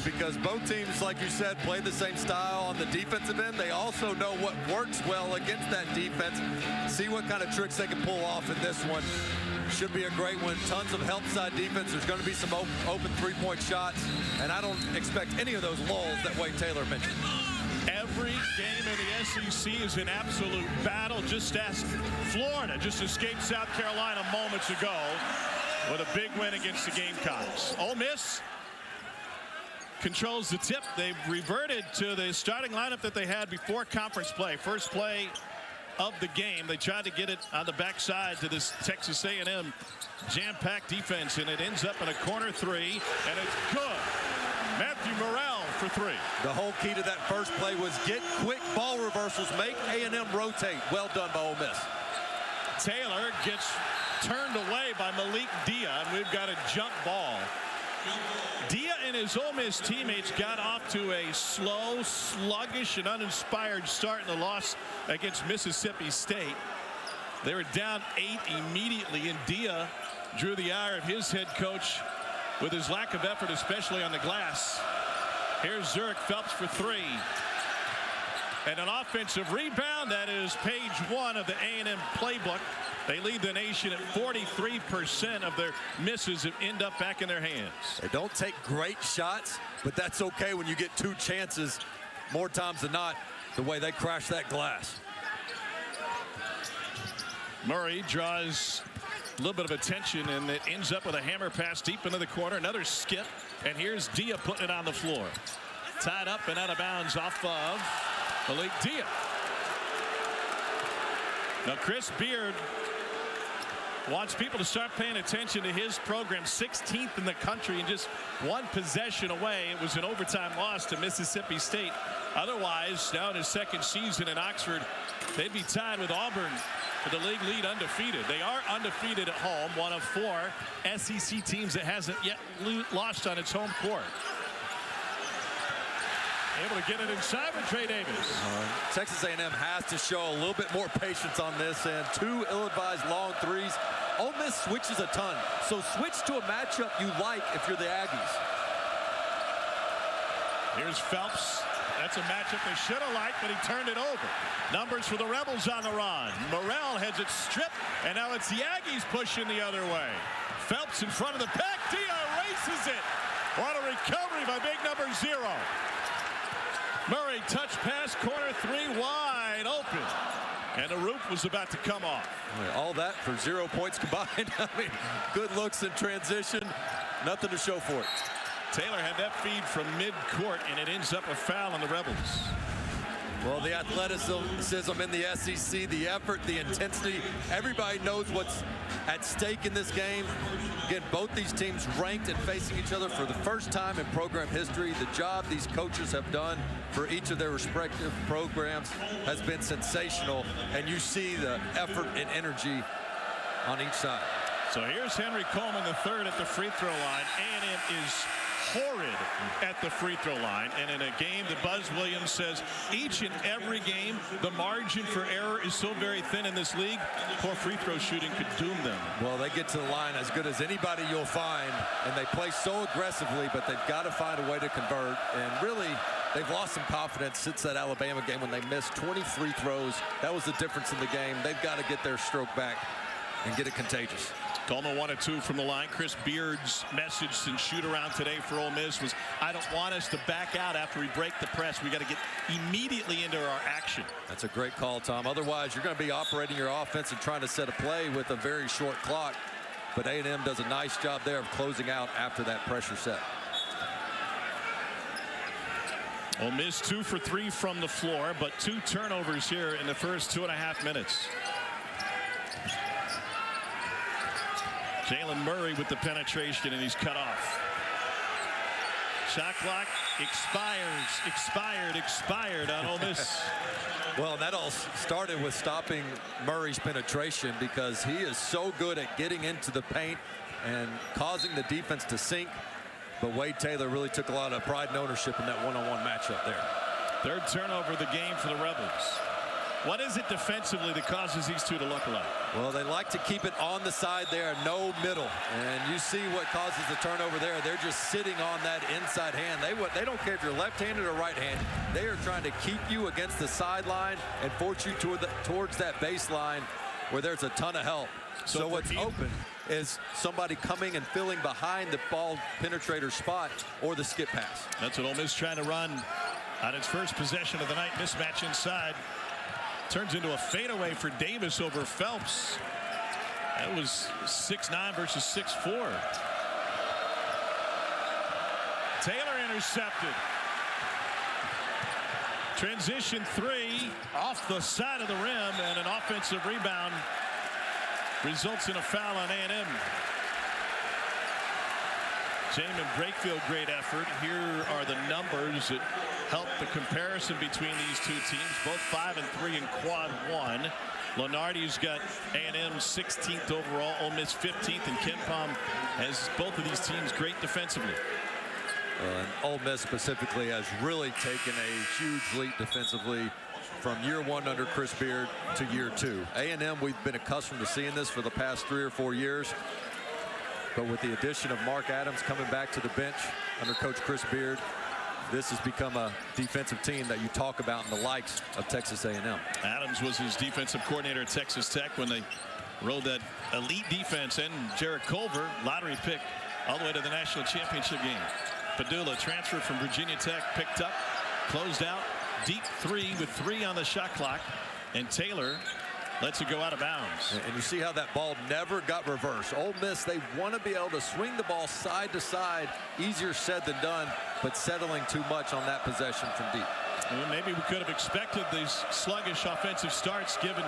because both teams, like you said, play the same style on the defensive end. They also know what works well against that defense. See what kind of tricks they can pull off in this one. Should be a great one. Tons of help side defense. There's going to be some open three-point shots, and I don't expect any of those lulls that Wade Taylor mentioned. Every game in the SEC is an absolute battle. Just ask Florida. Just escaped South Carolina moments ago with a big win against the Gamecocks. Ole Miss controls the tip. They've reverted to the starting lineup that they had before conference play. First play of the game. They tried to get it on the backside to this Texas A&M jam-packed defense, and it ends up in a corner three, and it's good. Matthew Morrell for three. The whole key to that first play was get quick ball reversals, make A&M rotate. Well done by Ole Miss. Taylor gets turned away by Malik Dia, and we've got a jump ball. Dia and his Ole Miss teammates got off to a slow, sluggish, and uninspired start in the loss against Mississippi State. They were down 8 immediately, and Dia drew the ire of his head coach with his lack of effort, especially on the glass. Here's Zurich Phelps for three. And an offensive rebound. That is page 1 of the A&M playbook. They lead the nation at 43% of their misses end up back in their hands. They don't take great shots, but that's okay when you get 2 chances more times than not, the way they crash that glass. Murray draws a little bit of attention, and it ends up with a hammer pass deep into the corner. Another skip, and here's Dia putting it on the floor. Tied up and out of bounds off of Malik Dia. Now Chris Beard wants people to start paying attention to his program. 16th in the country and just 1 possession away. It was an overtime loss to Mississippi State. Otherwise, now in his 2nd season in Oxford, they'd be tied with Auburn for the league lead undefeated. They are undefeated at home, one of 4 SEC teams that hasn't yet lost on its home court. Able to get it inside with Trey Davis. Texas A&M has to show a little bit more patience on this, and 2 ill-advised long threes. Ole Miss switches a ton, so switch to a matchup you like if you're the Aggies. Here's Phelps. That's a matchup they should have liked, but he turned it over. Numbers for the Rebels on the run. Morrell has it stripped, and now it's the Aggies pushing the other way. Phelps in front of the pack. Dia erases it. What a recovery by big number 0. Murray touch pass, corner 3 wide open. And the roof was about to come off. All that for 0 points combined. I mean, good looks in transition. Nothing to show for it. Taylor had that feed from mid-court, and it ends up a foul on the Rebels. Well, the athleticism in the SEC, the effort, the intensity, everybody knows what's at stake in this game. Again, both these teams ranked and facing each other for the first time in program history. The job these coaches have done for each of their respective programs has been sensational, and you see the effort and energy on each side. So here's Henry Coleman III at the free throw line, and it is horrid at the free throw line. And in a game that Buzz Williams says each and every game the margin for error is so very thin in this league, poor free throw shooting could doom them. Well, they get to the line as good as anybody you'll find, and they play so aggressively, but they've got to find a way to convert. And really, they've lost some confidence since that Alabama game when they missed 20 free throws. That was the difference in the game. They've got to get their stroke back and get it contagious. Coleman 1 of 2 from the line. Chris Beard's message since shoot around today for Ole Miss was, I don't want us to back out after we break the press. We got to get immediately into our action. That's a great call, Tom. Otherwise, you're going to be operating your offense and trying to set a play with a very short clock. But A&M does a nice job there of closing out after that pressure set. Ole Miss 2 for 3 from the floor, but 2 turnovers here in the first 2.5 minutes. Jalen Murray with the penetration, and he's cut off. Shot clock expired on Ole Miss. Well, that all started with stopping Murray's penetration, because he is so good at getting into the paint and causing the defense to sink. But Wade Taylor really took a lot of pride and ownership in that one-on-one matchup there. 3rd turnover of the game for the Rebels. What is it defensively that causes these two to look alike? Well, they like to keep it on the side there, no middle. And you see what causes the turnover there. They're just sitting on that inside hand. They don't care if you're left-handed or right-handed. They are trying to keep you against the sideline and force you towards that baseline where there's a ton of help. So what's open is somebody coming and filling behind the ball penetrator spot or the skip pass. That's what Ole Miss trying to run on its first possession of the night. Mismatch inside. Turns into a fadeaway for Davis over Phelps. That was 6'9" versus 6'4". Taylor intercepted. Transition three off the side of the rim, and an offensive rebound results in a foul on A&M. Jamin Brakefield, great effort. Here are the numbers that help the comparison between these two teams. Both 5 and 3 in quad one. Lenardi's got A&M 16th overall, Ole Miss 15th, and Ken Pom has both of these teams great defensively. And Ole Miss specifically has really taken a huge leap defensively from year one under Chris Beard to year two. A&M, we've been accustomed to seeing this for the past 3 or 4 years. But with the addition of Mark Adams coming back to the bench under Coach Chris Beard, this has become a defensive team that you talk about in the likes of Texas A&M. Adams was his defensive coordinator at Texas Tech when they rode that elite defense, and Jarrett Culver, lottery pick, all the way to the national championship game. Padula transferred from Virginia Tech, picked up, closed out, deep three with 3 on the shot clock, and Taylor lets it go out of bounds. And you see how that ball never got reversed. Ole Miss, they want to be able to swing the ball side to side. Easier said than done, but settling too much on that possession from deep. Well, maybe we could have expected these sluggish offensive starts given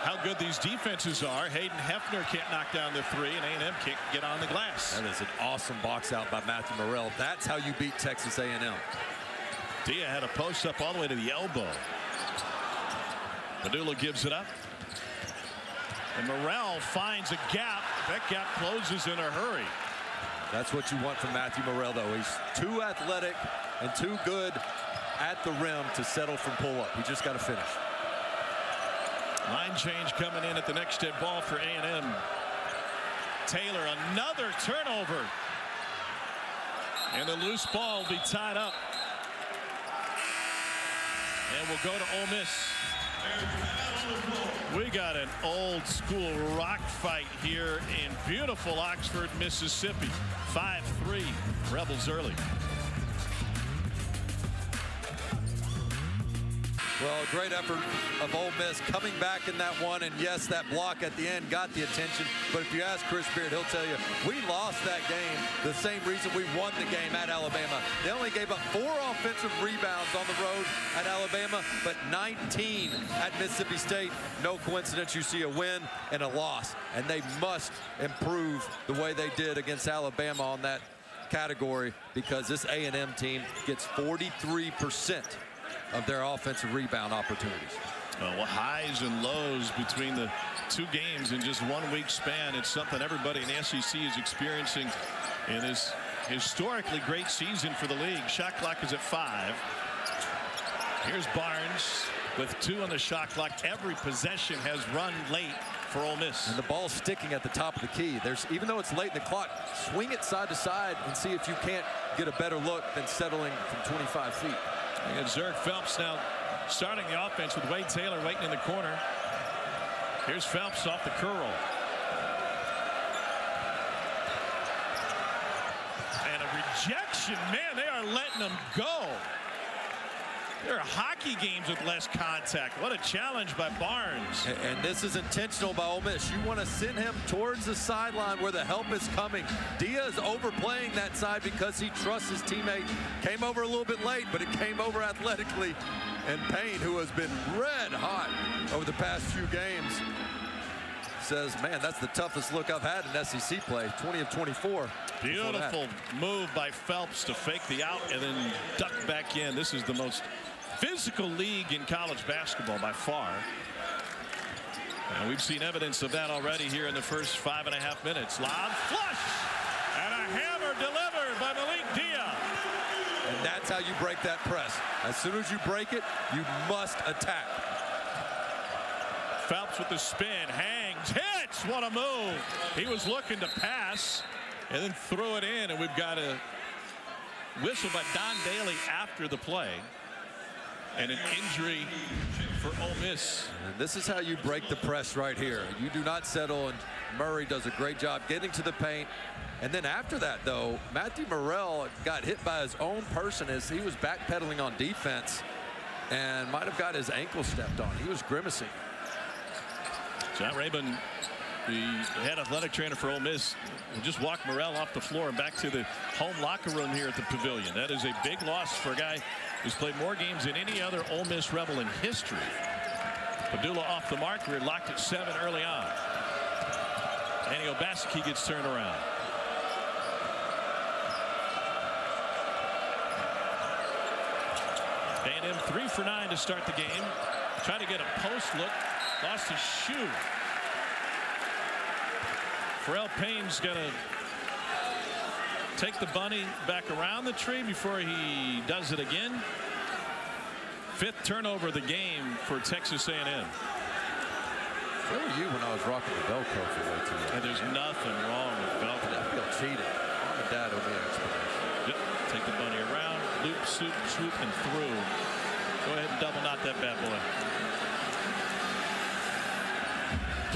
how good these defenses are. Hayden Hefner can't knock down the 3, and A&M can't get on the glass. That is an awesome box out by Matthew Morrell. That's how you beat Texas A&M. Dia had a post up all the way to the elbow. Padula gives it up. And Morrell finds a gap. That gap closes in a hurry. That's what you want from Matthew Morrell, though. He's too athletic and too good at the rim to settle from pull-up. He just got to finish. Line change coming in at the next dead ball for A&M. Taylor, another turnover. And the loose ball will be tied up. And we'll go to Ole Miss. We got an old school rock fight here in beautiful Oxford, Mississippi. 5-3 Rebels early. Well, great effort of Ole Miss coming back in that one. And yes, that block at the end got the attention. But if you ask Chris Beard, he'll tell you, we lost that game the same reason we won the game at Alabama. They only gave up 4 offensive rebounds on the road at Alabama, but 19 at Mississippi State. No coincidence you see a win and a loss. And they must improve the way they did against Alabama on that category, because this A&M team gets 43% of their offensive rebound opportunities. Well, highs and lows between the 2 games in just 1 week span. It's something everybody in the SEC is experiencing in this historically great season for the league. Shot clock is at 5. Here's Barnes with 2 on the shot clock. Every possession has run late for Ole Miss. And the ball's sticking at the top of the key. Even though it's late in the clock, swing it side to side and see if you can't get a better look than settling from 25 feet. And Zerg Phelps now starting the offense with Wade Taylor waiting in the corner. Here's Phelps off the curl. And a rejection. Man, they are letting them go. There are hockey games with less contact. What a challenge by Barnes. And this is intentional by Ole Miss. You want to send him towards the sideline where the help is coming. Dia is overplaying that side because he trusts his teammate. Came over a little bit late, but it came over athletically. And Payne, who has been red hot over the past few games, says, man, that's the toughest look I've had in SEC play. 20 of 24. Beautiful move by Phelps to fake the out and then duck back in. This is the most physical league in college basketball by far. And we've seen evidence of that already here in the first 5.5 minutes. Lob flush and a hammer delivered by Malik Dia. And that's That's how you break that press. As soon as you break it, you must attack. Phelps with the spin, hangs, hits. What a move. He was looking to pass and then throw it in, and we've got a whistle by Don Daly after the play. And an injury for Ole Miss. And this is how you break the press right here. You do not settle, and Murray does a great job getting to the paint. And then after that, though, Matthew Morrell got hit by his own person as he was backpedaling on defense and might have got his ankle stepped on. He was grimacing. John Raymond, the head athletic trainer for Ole Miss, will just walk Morrell off the floor and back to the home locker room here at the Pavilion. That is a big loss for a guy who's played more games than any other Ole Miss Rebel in history. Padula off the mark. We're locked at 7 early on. Annie Obaseki gets turned around. A&M 3 for 9 to start the game. Trying to get a post look. Lost his shoe. Pharrell Payne's going to take the bunny back around the tree before he does it again. 5th turnover of the game for Texas A&M. Where were you when I was rocking the Velcro for way too long? And there's nothing wrong with Velcro. I feel cheated. Mom and Dad owe me an explanation. Yep. Take the bunny around, loop, swoop, and through. Go ahead and double knot that bad boy.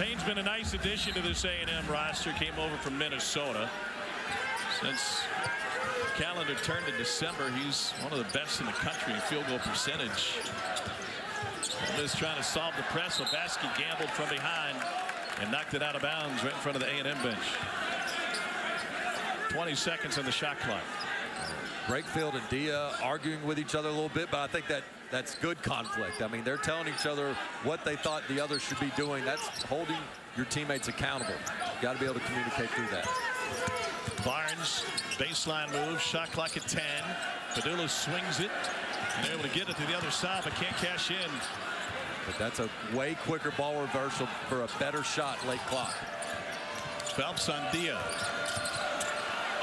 Payne's been a nice addition to this A&M roster. Came over from Minnesota. Since calendar turned in December, he's one of the best in the country in field goal percentage. Just trying to solve the press. Obaseki gambled from behind and knocked it out of bounds right in front of the A&M bench. 20 seconds on the shot clock. Brakefield and Dia arguing with each other a little bit, but I think that's good conflict. I mean, they're telling each other what they thought the other should be doing. That's holding your teammates accountable. You got to be able to communicate through that. Barnes, baseline move, shot clock at 10. Padula swings it, and they're able to get it to the other side, but can't cash in. But that's a way quicker ball reversal for a better shot late clock. Phelps on Dia.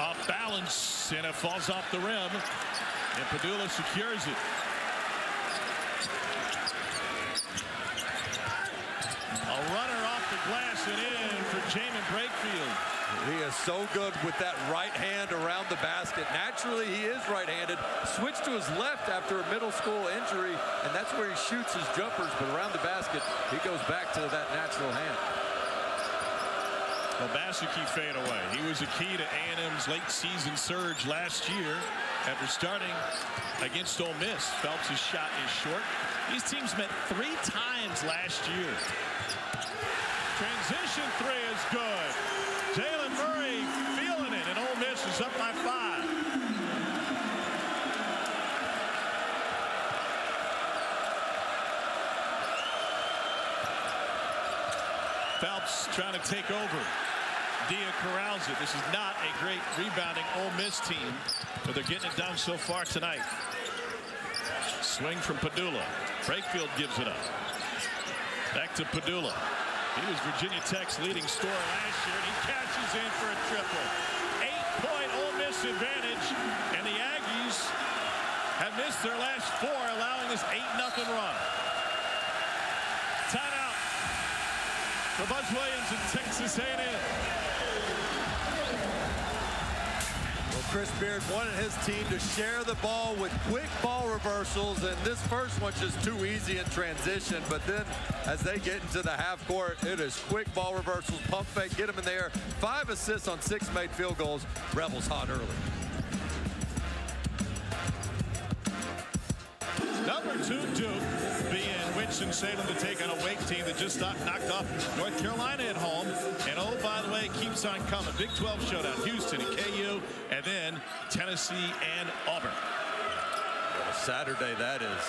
Off balance, and it falls off the rim, and Padula secures it. A runner off the glass and in for Jamin Brakefield. He is so good with that right hand around the basket. Naturally, he is right-handed. Switched to his left after a middle school injury, and that's where he shoots his jumpers. But around the basket, he goes back to that natural hand. Obaseki fade away. He was a key to A&M's late season surge last year after starting against Ole Miss. Phelps' shot is short. These teams met 3 times last year. Transition 3 is good. Jalen Murray feeling it, and Ole Miss is up by 5. Phelps trying to take over. Dia corrals it. This is not a great rebounding Ole Miss team, but they're getting it done so far tonight. Swing from Padula. Brakefield gives it up. Back to Padula. He was Virginia Tech's leading scorer last year, and he cashes in for a triple. 8-point Ole Miss advantage, and the Aggies have missed their last 4, allowing this 8-0 run. Timeout for Buzz Williams and Texas A&M. Well, Chris Beard wanted his team to share the ball with quick ball reversals, and this first one's just too easy in transition. But then as they get into the half court, it is quick ball reversals, pump fake, get them in there. 5 assists on 6 made field goals. Rebels hot early. Number 2, Duke, being Winston-Salem to take on a Wake team that just knocked off North Carolina at home. And oh, by the way, it keeps on coming. Big 12 showdown, Houston and KU, and then Tennessee and Auburn. Well, Saturday that is.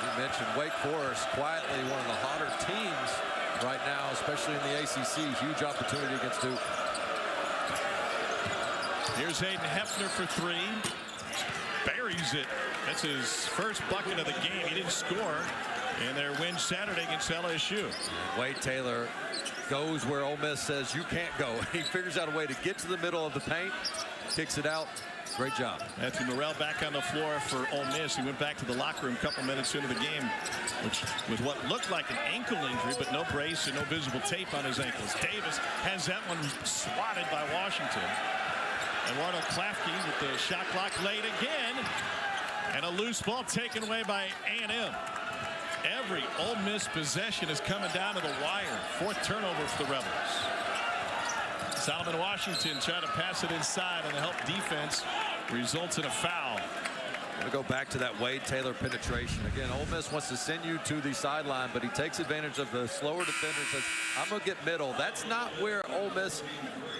You mentioned Wake Forest, quietly one of the hotter teams right now, especially in the ACC. Huge opportunity against Duke. Here's Hayden Hefner for 3. Buries it. That's his first bucket of the game. He didn't score in their win Saturday against LSU. Wade Taylor goes where Ole Miss says you can't go. He figures out a way to get to the middle of the paint, kicks it out Great job. Matthew Morrell back on the floor for Ole Miss. He went back to the locker room a couple minutes into the game, which with what looked like an ankle injury, but no brace and no visible tape on his ankles. Davis has that one swatted by Washington. Eduardo Klafke with the shot clock late again. And a loose ball taken away by A&M. Every Ole Miss possession is coming down to the wire. Fourth turnover for the Rebels. Solomon Washington trying to pass it inside, and the help defense results in a foul. Going to go back to that Wade Taylor penetration. Again, Ole Miss wants to send you to the sideline, but he takes advantage of the slower defender, says, I'm going to get middle. That's not where Ole Miss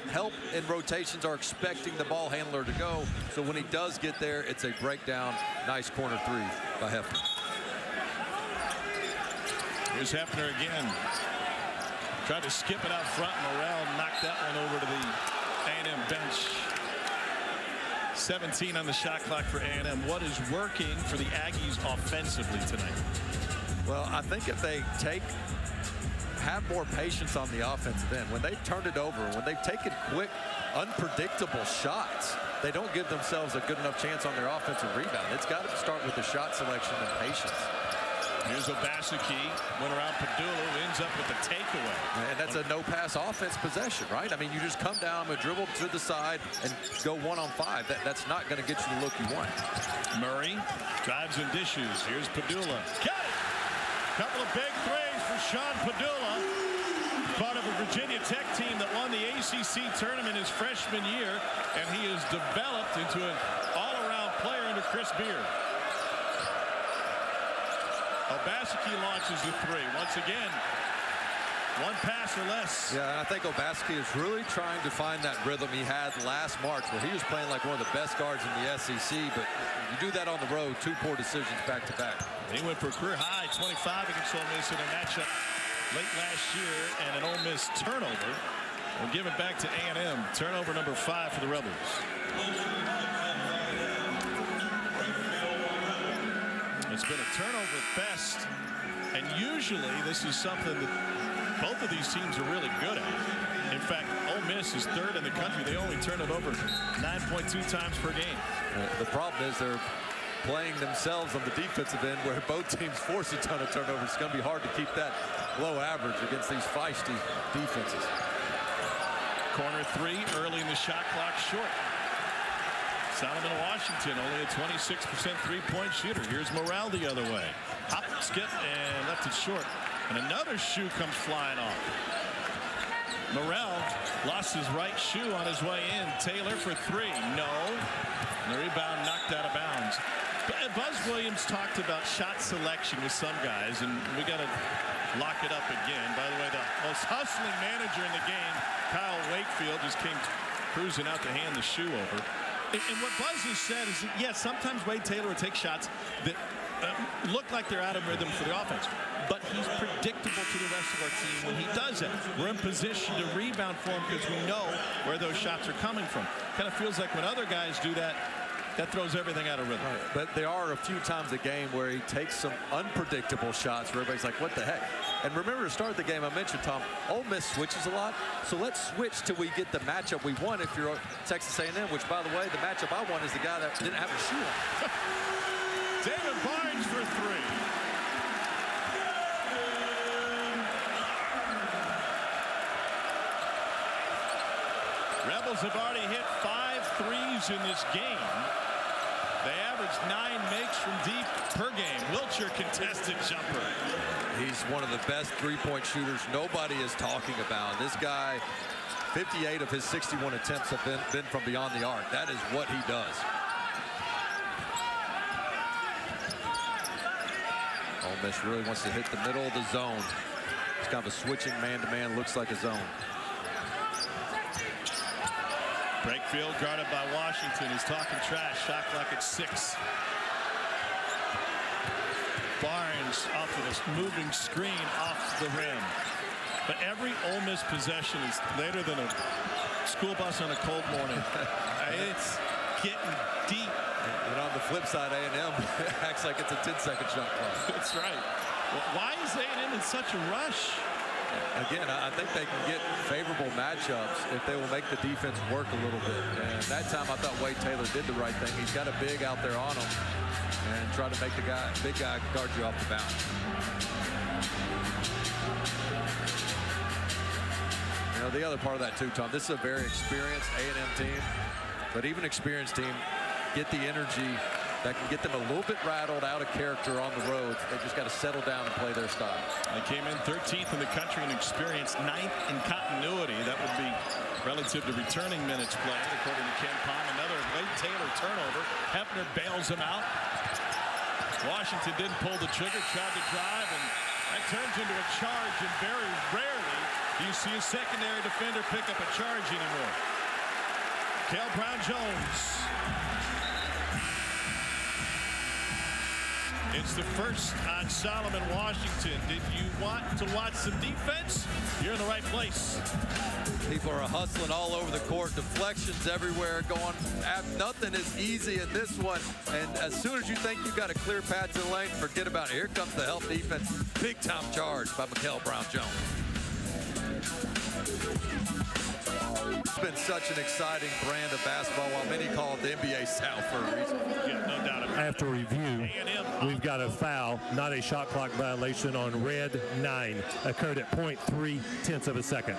help in rotations are expecting the ball handler to go. So when he does get there, it's a breakdown. Nice corner three by Hefner. Here's Hefner again. Tried to skip it out front. Morrell knocked that one over to the A&M bench. 17 on the shot clock for A&M. What is working for the Aggies offensively tonight? Well, I think if they have more patience on the offensive end, when they've turned it over, when they've taken quick, unpredictable shots, they don't give themselves a good enough chance on their offensive rebound. It's got to start with the shot selection and patience. Here's Obaseki, went around Padula, who ends up with the takeaway. And that's a no-pass offense possession, right? I mean, you just come down and dribble to the side and go 1-on-5. That's not going to get you the look you want. Murray drives and dishes. Here's Padula. Got it! Couple of big threes for Sean Padula. Part of a Virginia Tech team that won the ACC tournament his freshman year, and he has developed into an all-around player under Chris Beard. Obaseki launches the three. Once again, one pass or less. Yeah, and I think Obaseki is really trying to find that rhythm he had last March, where he was playing like one of the best guards in the SEC, but you do that on the road, two poor decisions back to back. He went for a career high 25 against Ole Miss in a matchup late last year, and an Ole Miss turnover. We'll give it back to A&M. Turnover number 5 for the Rebels. It's been a turnover fest, and usually this is something that both of these teams are really good at. In fact, Ole Miss is third in the country. They only turn it over 9.2 times per game. The problem is they're playing themselves on the defensive end, where both teams force a ton of turnovers. It's going to be hard to keep that low average against these feisty defenses. Corner three early in the shot clock, short. Solomon Washington only a 26% three-point shooter. Here's Morrell the other way. Hop, skip, and left it short. And another shoe comes flying off. Morrell lost his right shoe on his way in. Taylor for three. No. And the rebound knocked out of bounds. Buzz Williams talked about shot selection with some guys, and we got to lock it up again. By the way, the most hustling manager in the game, Kyle Wakefield, just came cruising out to hand the shoe over. And what Buzz has said is that, yes, sometimes Wade Taylor will take shots that look like they're out of rhythm for the offense. But he's predictable to the rest of our team when he does it. We're in position to rebound for him because we know where those shots are coming from. Kind of feels like when other guys do that, that throws everything out of rhythm. Right. But there are a few times a game where he takes some unpredictable shots where everybody's like, what the heck? And remember, to start the game, I mentioned, Tom, Ole Miss switches a lot. So let's switch till we get the matchup we want if you're Texas A&M, which, by the way, the matchup I want is the guy that didn't have a shoe on. David Barnes for three. Rebels have already hit 5 threes in this game. They average 9 makes from deep per game. Wiltshire contested jumper. He's one of the best three-point shooters nobody is talking about. This guy, 58 of his 61 attempts have been from beyond the arc. That is what he does. Ole Miss really wants to hit the middle of the zone. It's kind of a switching man-to-man, looks like a zone. Breakfield guarded by Washington. He's talking trash. Shot clock at 6. Barnes off of a moving screen off the rim. But every Ole Miss possession is later than a school bus on a cold morning. It's getting deep. And on the flip side, A&M acts like it's a 10-second shot clock. That's right. Well, why is A&M in such a rush? Again, I think they can get favorable matchups if they will make the defense work a little bit. And that time I thought Wade Taylor did the right thing. He's got a big out there on him and try to make the big guy guard you off the bounce. You know, the other part of that too, Tom, this is a very experienced A&M team, but even experienced team get the energy that can get them a little bit rattled out of character on the road. They just got to settle down and play their style. They came in 13th in the country and experienced 9th in continuity. That would be relative to returning minutes played, according to Ken Palm. Another Wade Taylor turnover. Hefner bails him out. Washington didn't pull the trigger, tried to drive, and that turns into a charge, and very rarely do you see a secondary defender pick up a charge anymore. Cale Brown-Jones. It's the first on Solomon Washington. Did you want to watch some defense? You're in the right place. People are hustling all over the court. Deflections everywhere going. Nothing is easy in this one. And as soon as you think you've got a clear path to the lane, forget about it. Here comes the help defense. Big time charge by Cale Brown-Jones. It's been such an exciting brand of basketball, while many call it the NBA South for a reason. Yeah, no doubt about it. After review, we've got a foul, not a shot clock violation on red 9. Occurred at 0.3 of a second.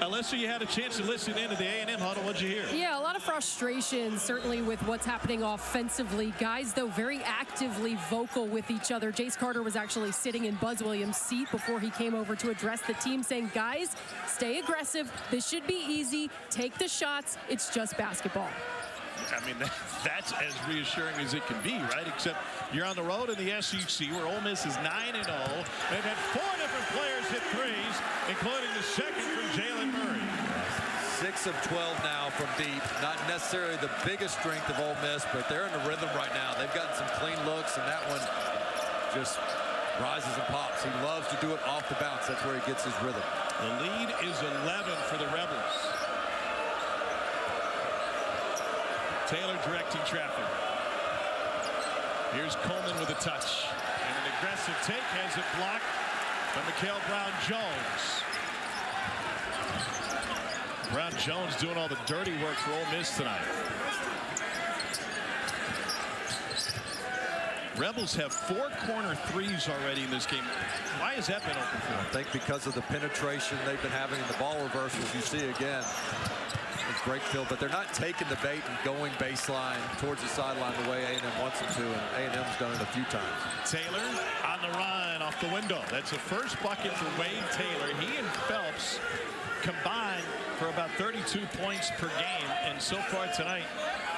Alyssa, you had a chance to listen in to the A&M huddle. What'd you hear? Yeah, a lot of frustration, certainly with what's happening offensively. Guys, though, very actively vocal with each other. Jace Carter was actually sitting in Buzz Williams' seat before he came over to address the team, saying, guys, stay aggressive. This should be easy. Take the shots. It's just basketball. I mean, that's as reassuring as it can be, right? Except you're on the road in the SEC, where Ole Miss is 9-0. They've had 4 different players hit threes, including the second from Jalen Murray. 6 of 12 now from deep. Not necessarily the biggest strength of Ole Miss, but they're in the rhythm right now. They've gotten some clean looks, and that one just rises and pops. He loves to do it off the bounce. That's where he gets his rhythm. The lead is 11 for the Rebels. Taylor directing traffic. Here's Coleman with a touch. And an aggressive take, has it blocked by Cale Brown-Jones. Brown-Jones doing all the dirty work for Ole Miss tonight. Rebels have 4 corner threes already in this game. Why has that been open for them? I think because of the penetration they've been having in the ball reversals. You see again. It's break field, but they're not taking the bait and going baseline towards the sideline the way A&M wants them to, and A&M's done it a few times. Taylor on the run off the window. That's the first bucket for Wade Taylor. He and Phelps combined for about 32 points per game, and so far tonight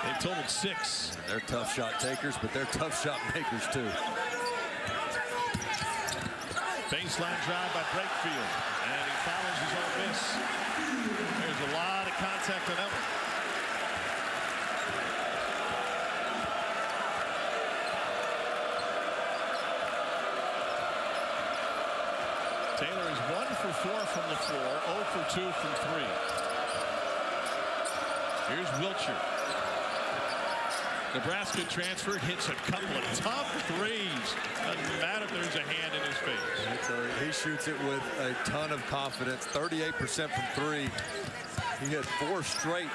they've totaled 6. And they're tough shot takers, but they're tough shot makers too. Baseline drive by Breakfield, and he follows his own miss. There's a lot of contact on that one. Taylor is 1 for 4 from the floor, 0 for 2 from 3. Here's Wiltshire. Nebraska transfer, hits a couple of tough threes. Doesn't matter if there's a hand in his face. He shoots it with a ton of confidence. 38% from 3. He had 4 straight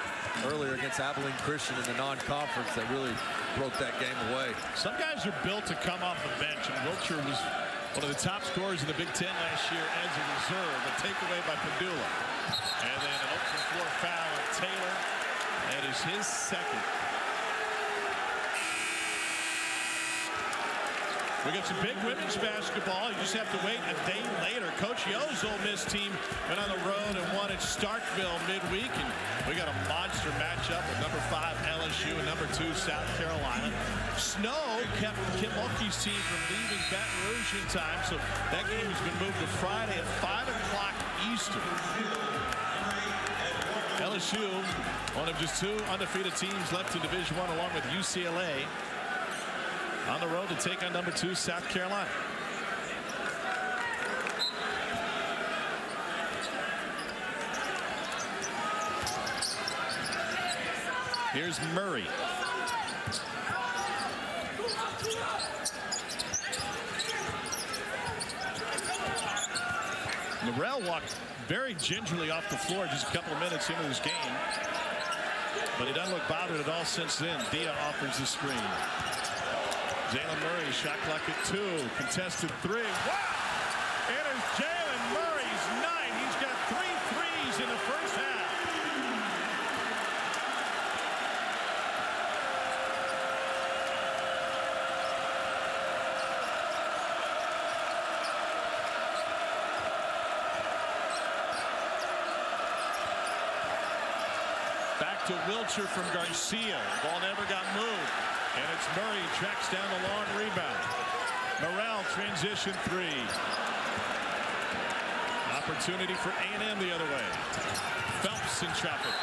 earlier against Abilene Christian in the non-conference that really broke that game away. Some guys are built to come off the bench, and Wiltshire was one of the top scorers in the Big Ten last year as a reserve. A takeaway by Padula. And then an open floor foul on Taylor. That is his second. We got some big women's basketball. You just have to wait a day later. Coach Yo's Ole Miss team went on the road and won at Starkville midweek. And we got a monster matchup with number 5 LSU and number 2 South Carolina. Snow kept Kim Mulkey's team from leaving Baton Rouge in time. So that game has been moved to Friday at 5 o'clock Eastern. LSU, one of just 2 undefeated teams left in Division I, along with UCLA. On the road to take on number 2 South Carolina. Here's Murray. Morrell walked very gingerly off the floor just a couple of minutes into this game. But he doesn't look bothered at all since then. Dia offers the screen. Jalen Murray, shot clock at 2. Contested 3. Wow! It is Jalen Murray's night. He's got 3 threes in the first half. Back to Wilcher from Garcia. Ball never got moved. And it's Murray tracks down the long rebound. Morrell transition 3. Opportunity for A&M the other way. Phelps in traffic.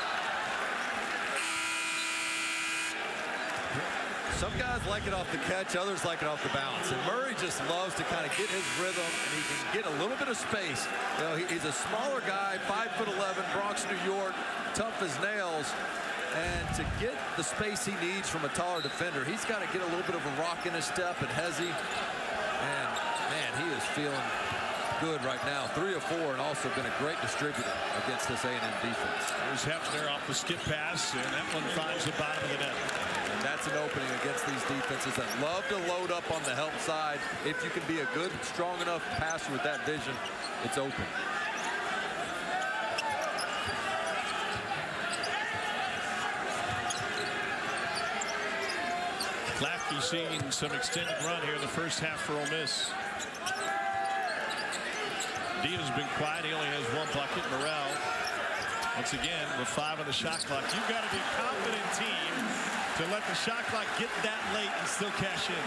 Some guys like it off the catch, others like it off the bounce. And Murray just loves to kind of get his rhythm, and he can get a little bit of space. You know, he's a smaller guy, 5'11", Bronx, New York, tough as nails. And to get the space he needs from a taller defender, he's got to get a little bit of a rock in his step and hezzy. And, man, he is feeling good right now. 3 of 4 and also been a great distributor against this A&M defense. Here's Hefner off the skip pass, and that one finds the bottom of the net. And that's an opening against these defenses that love to load up on the help side. If you can be a good, strong enough passer with that vision, it's open. Lafke seeing some extended run here in the first half for Ole Miss. Dia's been quiet. He only has 1 bucket. Morrell, once again, with 5 on the shot clock. You've got to be a confident team to let the shot clock get that late and still cash in.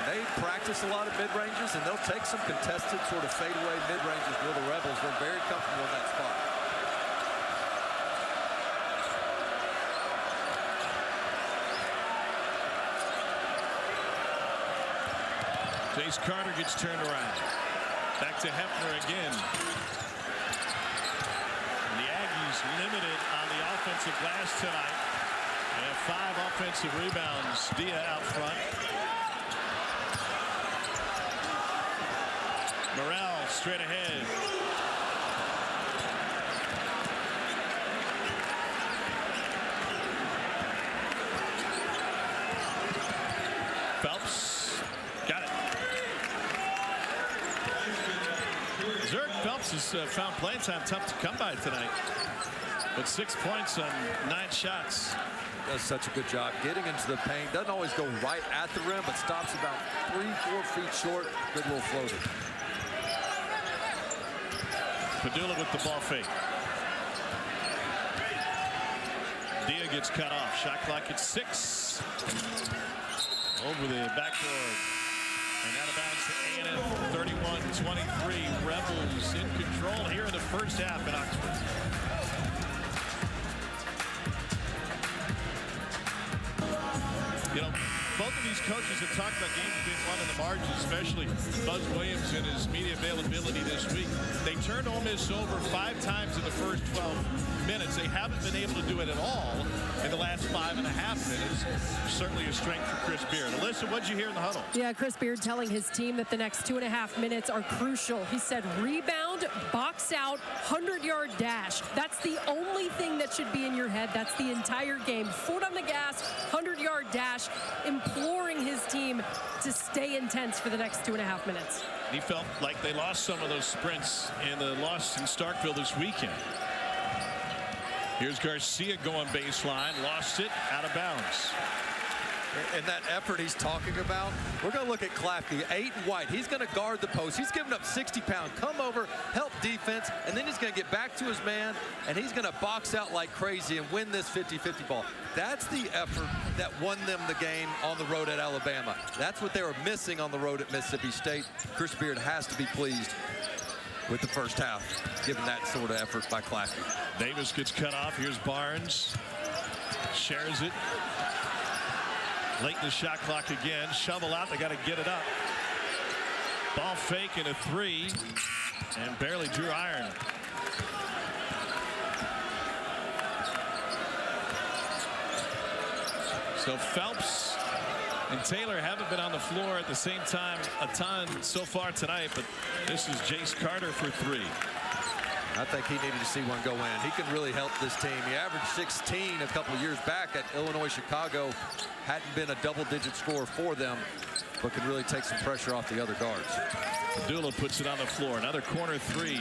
They practice a lot of mid-ranges, and they'll take some contested sort of fadeaway mid-ranges where the Rebels were very comfortable in that spot. Jace Carter gets turned around. Back to Hefner again. And the Aggies limited on the offensive glass tonight. They have 5 offensive rebounds. Dia out front. Morrell straight ahead. Phelps. Got it. Zerk Phelps has found playing time tough to come by tonight. But 6 points on 9 shots. Does such a good job getting into the paint. Doesn't always go right at the rim, but stops about 3-4 feet short. Good little floater. Padula with the ball fake. Dia gets cut off. Shot clock at 6. Over the backboard. And out of bounds to A&M. 31-23. Rebels in control here in the first half in Oxford. You know, both of these coaches have talked about games being won in the margins, especially Buzz Williams and his media availability this week. They turned Ole Miss over 5 times in the first 12 minutes. They haven't been able to do it at all in the last 5.5 minutes. Certainly a strength for Chris Beard. Alyssa, what'd you hear in the huddle? Yeah, Chris Beard telling his team that the next 2.5 minutes are crucial. He said rebound, box out, 100-yard dash. That's the only thing that should be in your head. That's the entire game. Foot on the gas, 100-yard dash, imploring his team to stay intense for the next 2.5 minutes. He felt like they lost some of those sprints in the loss in Starkville this weekend. Here's Garcia going baseline, lost it, out of bounds. And that effort he's talking about, we're going to look at Claffey, 8 white. He's going to guard the post. He's giving up 60 pounds. Come over, help defense, and then he's going to get back to his man, and he's going to box out like crazy and win this 50-50 ball. That's the effort that won them the game on the road at Alabama. That's what they were missing on the road at Mississippi State. Chris Beard has to be pleased with the first half, given that sort of effort by Claffey. Davis gets cut off. Here's Barnes. Shares it. Late in the shot clock again. Shovel out. They got to get it up. Ball fake and a 3. And barely drew iron. So Phelps and Taylor haven't been on the floor at the same time a ton so far tonight. But this is Jace Carter for 3. I think he needed to see one go in. He can really help this team. He averaged 16 a couple of years back at Illinois Chicago. Hadn't been a double-digit scorer for them, but can really take some pressure off the other guards. Dula puts it on the floor. Another corner three.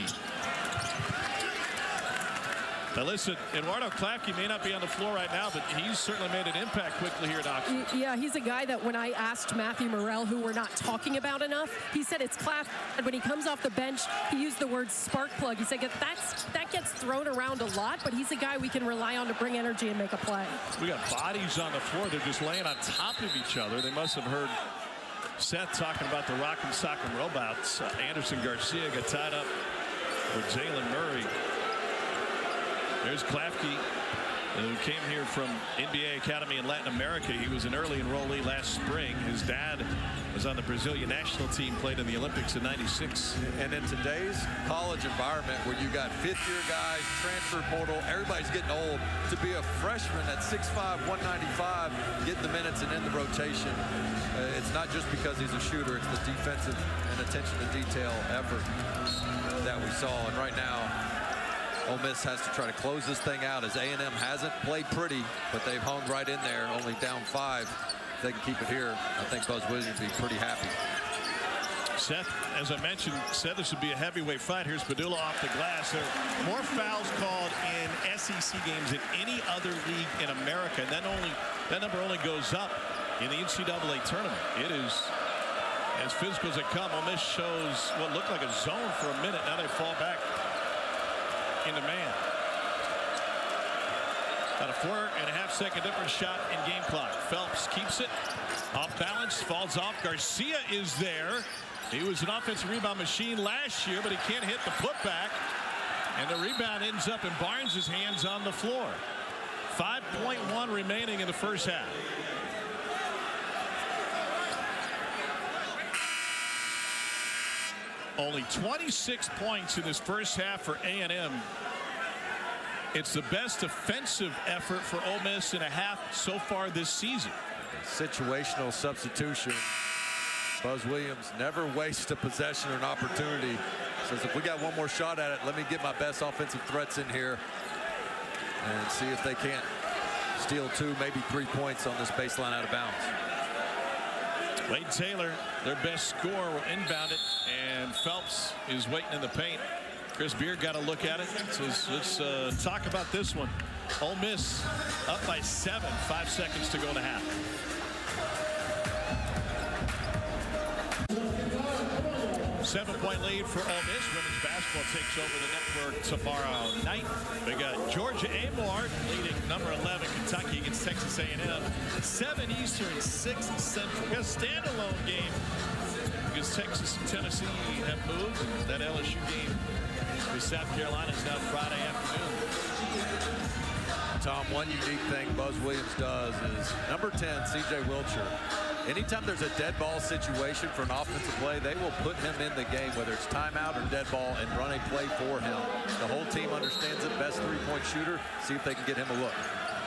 Now listen, Eduardo Klafke may not be on the floor right now, but he's certainly made an impact quickly here at Oxford. Yeah, he's a guy that when I asked Matthew Morrell, who we're not talking about enough, he said it's Klafke. And when he comes off the bench, he used the word spark plug. He said that gets thrown around a lot, but he's a guy we can rely on to bring energy and make a play. We got bodies on the floor. They're just laying on top of each other. They must have heard Seth talking about the Rock'em Sock'em robots. Anderson Garcia got tied up with Jalen Murray. There's Klafke, who came here from NBA Academy in Latin America. He was an early enrollee last spring. His dad was on the Brazilian national team, played in the Olympics in '96. And in today's college environment where you got fifth-year guys, transfer portal, everybody's getting old, to be a freshman at 6'5", 195, getting the minutes and in the rotation, it's not just because he's a shooter, it's the defensive and attention to detail effort that we saw. And right now, Ole Miss has to try to close this thing out, as A&M hasn't played pretty, but they've hung right in there, only down 5. If they can keep it here, I think Buzz Williams will be pretty happy. Seth, as I mentioned, said this would be a heavyweight fight. Here's Padula off the glass. There are more fouls called in SEC games than any other league in America, and that number only goes up in the NCAA tournament. It is as physical as it come. Ole Miss shows what looked like a zone for a minute. Now they fall back into man. About a 4.5-second difference shot in game clock. Phelps keeps it off balance, falls off. Garcia is there. He was an offensive rebound machine last year, but he can't hit the putback. And the rebound ends up in Barnes' hands on the floor. 5.1 remaining in the first half. Only 26 points in this first half for A&M. It's the best offensive effort for Ole Miss in a half so far this season. Situational substitution. Buzz Williams never wastes a possession or an opportunity. Says, if we got one more shot at it, let me get my best offensive threats in here and see if they can't steal 2, maybe 3 points on this baseline out of bounds. Wade Taylor, their best scorer, will inbound it, and Phelps is waiting in the paint. Chris Beard got a look at it. Let's talk about this one. Ole Miss up by 7, 5 seconds to go in the half. Seven-point lead for Ole Miss. Women's basketball takes over the network tomorrow night. We got Georgia A-Mart leading number 11 Kentucky against Texas A&M. 7 Eastern, 6 Central. We got a standalone game because Texas and Tennessee have moved. That LSU game with South Carolina is now Friday afternoon. Tom, one unique thing Buzz Williams does is number 10, C.J. Wilcher. Anytime there's a dead ball situation for an offensive play, they will put him in the game, whether it's timeout or dead ball, and run a play for him. The whole team understands it. Best three-point shooter. See if they can get him a look.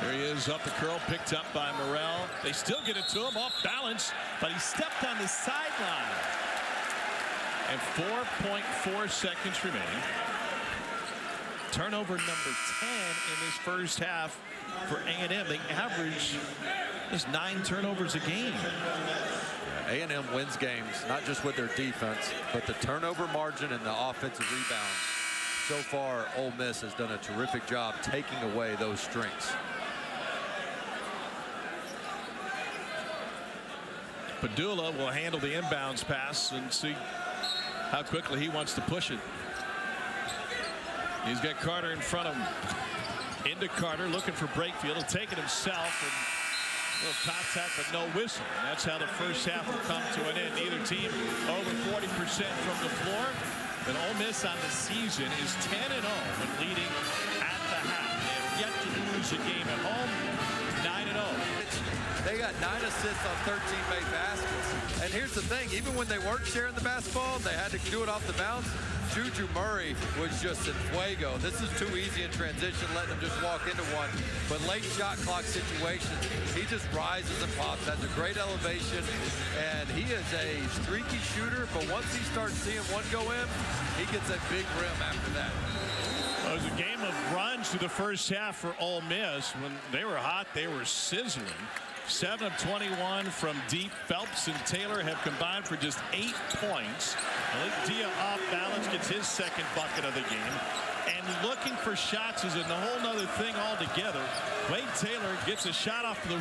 There he is, up the curl, picked up by Morrell. They still get it to him, off balance, but he stepped on the sideline. And 4.4 seconds remaining. Turnover number 10 in this first half for A&M. They average just 9 turnovers a game. A&M wins games, not just with their defense, but the turnover margin and the offensive rebounds. So far, Ole Miss has done a terrific job taking away those strengths. Padula will handle the inbounds pass and see how quickly he wants to push it. He's got Carter in front of him. Into Carter, looking for Brakefield. He'll take it himself. And a little contact, but no whistle. And that's how the first half will come to an end. Neither team over 40% from the floor. But Ole Miss on the season is 10-0 when leading at the half. They have yet to lose a game at home. 9-0. They got 9 assists on 13 made baskets. And here's the thing, even when they weren't sharing the basketball, they had to do it off the bounce. Juju Murray was just in fuego. This is too easy in transition, letting him just walk into one. But late shot clock situations, he just rises and pops, has a great elevation, and he is a streaky shooter, but once he starts seeing one go in, he gets a big rim after that. Well, it was a game of runs through the first half for Ole Miss. When they were hot, they were sizzling. 7 of 21 from deep. Phelps and Taylor have combined for just 8 points. Malik Dia off balance gets his second bucket of the game. And looking for shots is a whole nother thing altogether. Wade Taylor gets a shot off the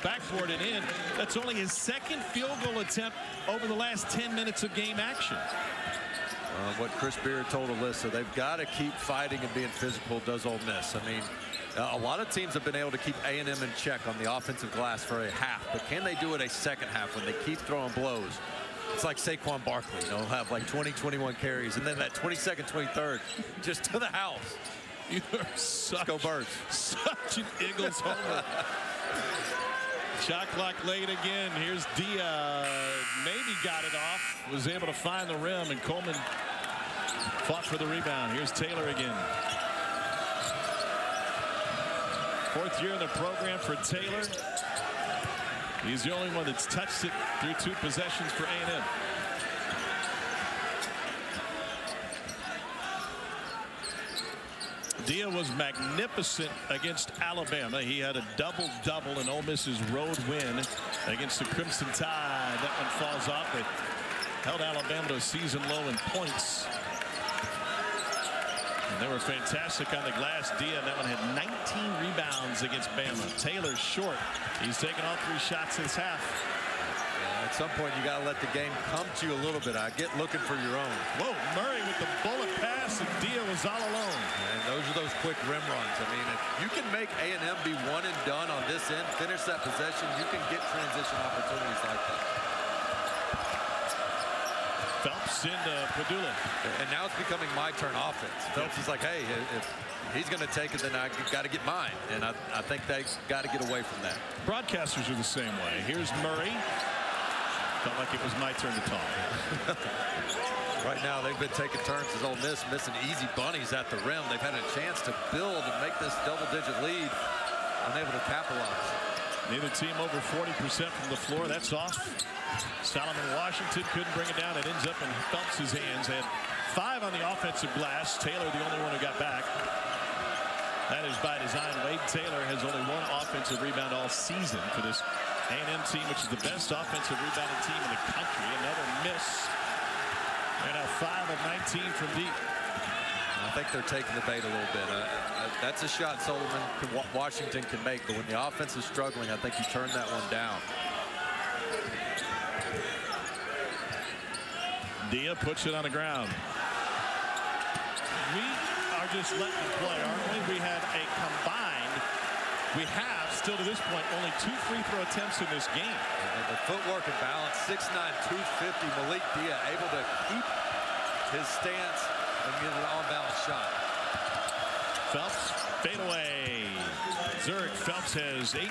backboard and in. That's only his second field goal attempt over the last 10 minutes of game action. What Chris Beard told Alyssa, they've got to keep fighting and being physical, does Ole Miss. I mean, a lot of teams have been able to keep A&M in check on the offensive glass for a half, but can they do it a second half when they keep throwing blows? It's like Saquon Barkley, you know, he'll have like 20, 21 carries, and then that 22nd, 23rd, just to the house. You are such, go Birds. Such an Eagles homer. Shot clock late again. Here's Dia. Maybe got it off. Was able to find the rim, and Coleman fought for the rebound. Here's Taylor again. 4th year in the program for Taylor. He's the only one that's touched it through 2 possessions for A&M. Dia was magnificent against Alabama. He had a double-double in Ole Miss's road win against the Crimson Tide. That one falls off. They held Alabama to a season low in points. And they were fantastic on the glass. Dia, that one had 19 rebounds against Bama. Taylor's short. He's taken all 3 shots this half. At some point, you got to let the game come to you a little bit. I get looking for your own. Whoa, Murray with the bullet pass, and Dia was all alone. And those are those quick rim runs. I mean, if you can make A&M be one and done on this end, finish that possession, you can get transition opportunities like that. Phelps into Padula. And now it's becoming my turn offense. Phelps is like, hey, if he's going to take it, then I got to get mine. And I think they got to get away from that. Broadcasters are the same way. Here's Murray. Felt like it was my turn to talk. Right now, they've been taking turns as Ole Miss missing easy bunnies at the rim. They've had a chance to build and make this double-digit lead, unable to capitalize. Neither team over 40% from the floor. That's off. Solomon Washington couldn't bring it down. It ends up in Phelps' hands. Had 5 on the offensive glass. Taylor, the only one who got back. That is by design. Wade Taylor has only 1 offensive rebound all season for this A&M team, which is the best offensive rebounding team in the country. Another miss. They're now 5 of 19 from deep. I think they're taking the bait a little bit. That's a shot Washington can make, but when the offense is struggling, I think you turn that one down. Dia puts it on the ground. We are just letting them play, aren't we? We had a combined, we have still to this point only 2 free throw attempts in this game. And the footwork and balance, 6'9", 250. Malik Dia able to keep his stance and get an on-balance shot. Phelps, fade away. Zurich. Phelps has 8.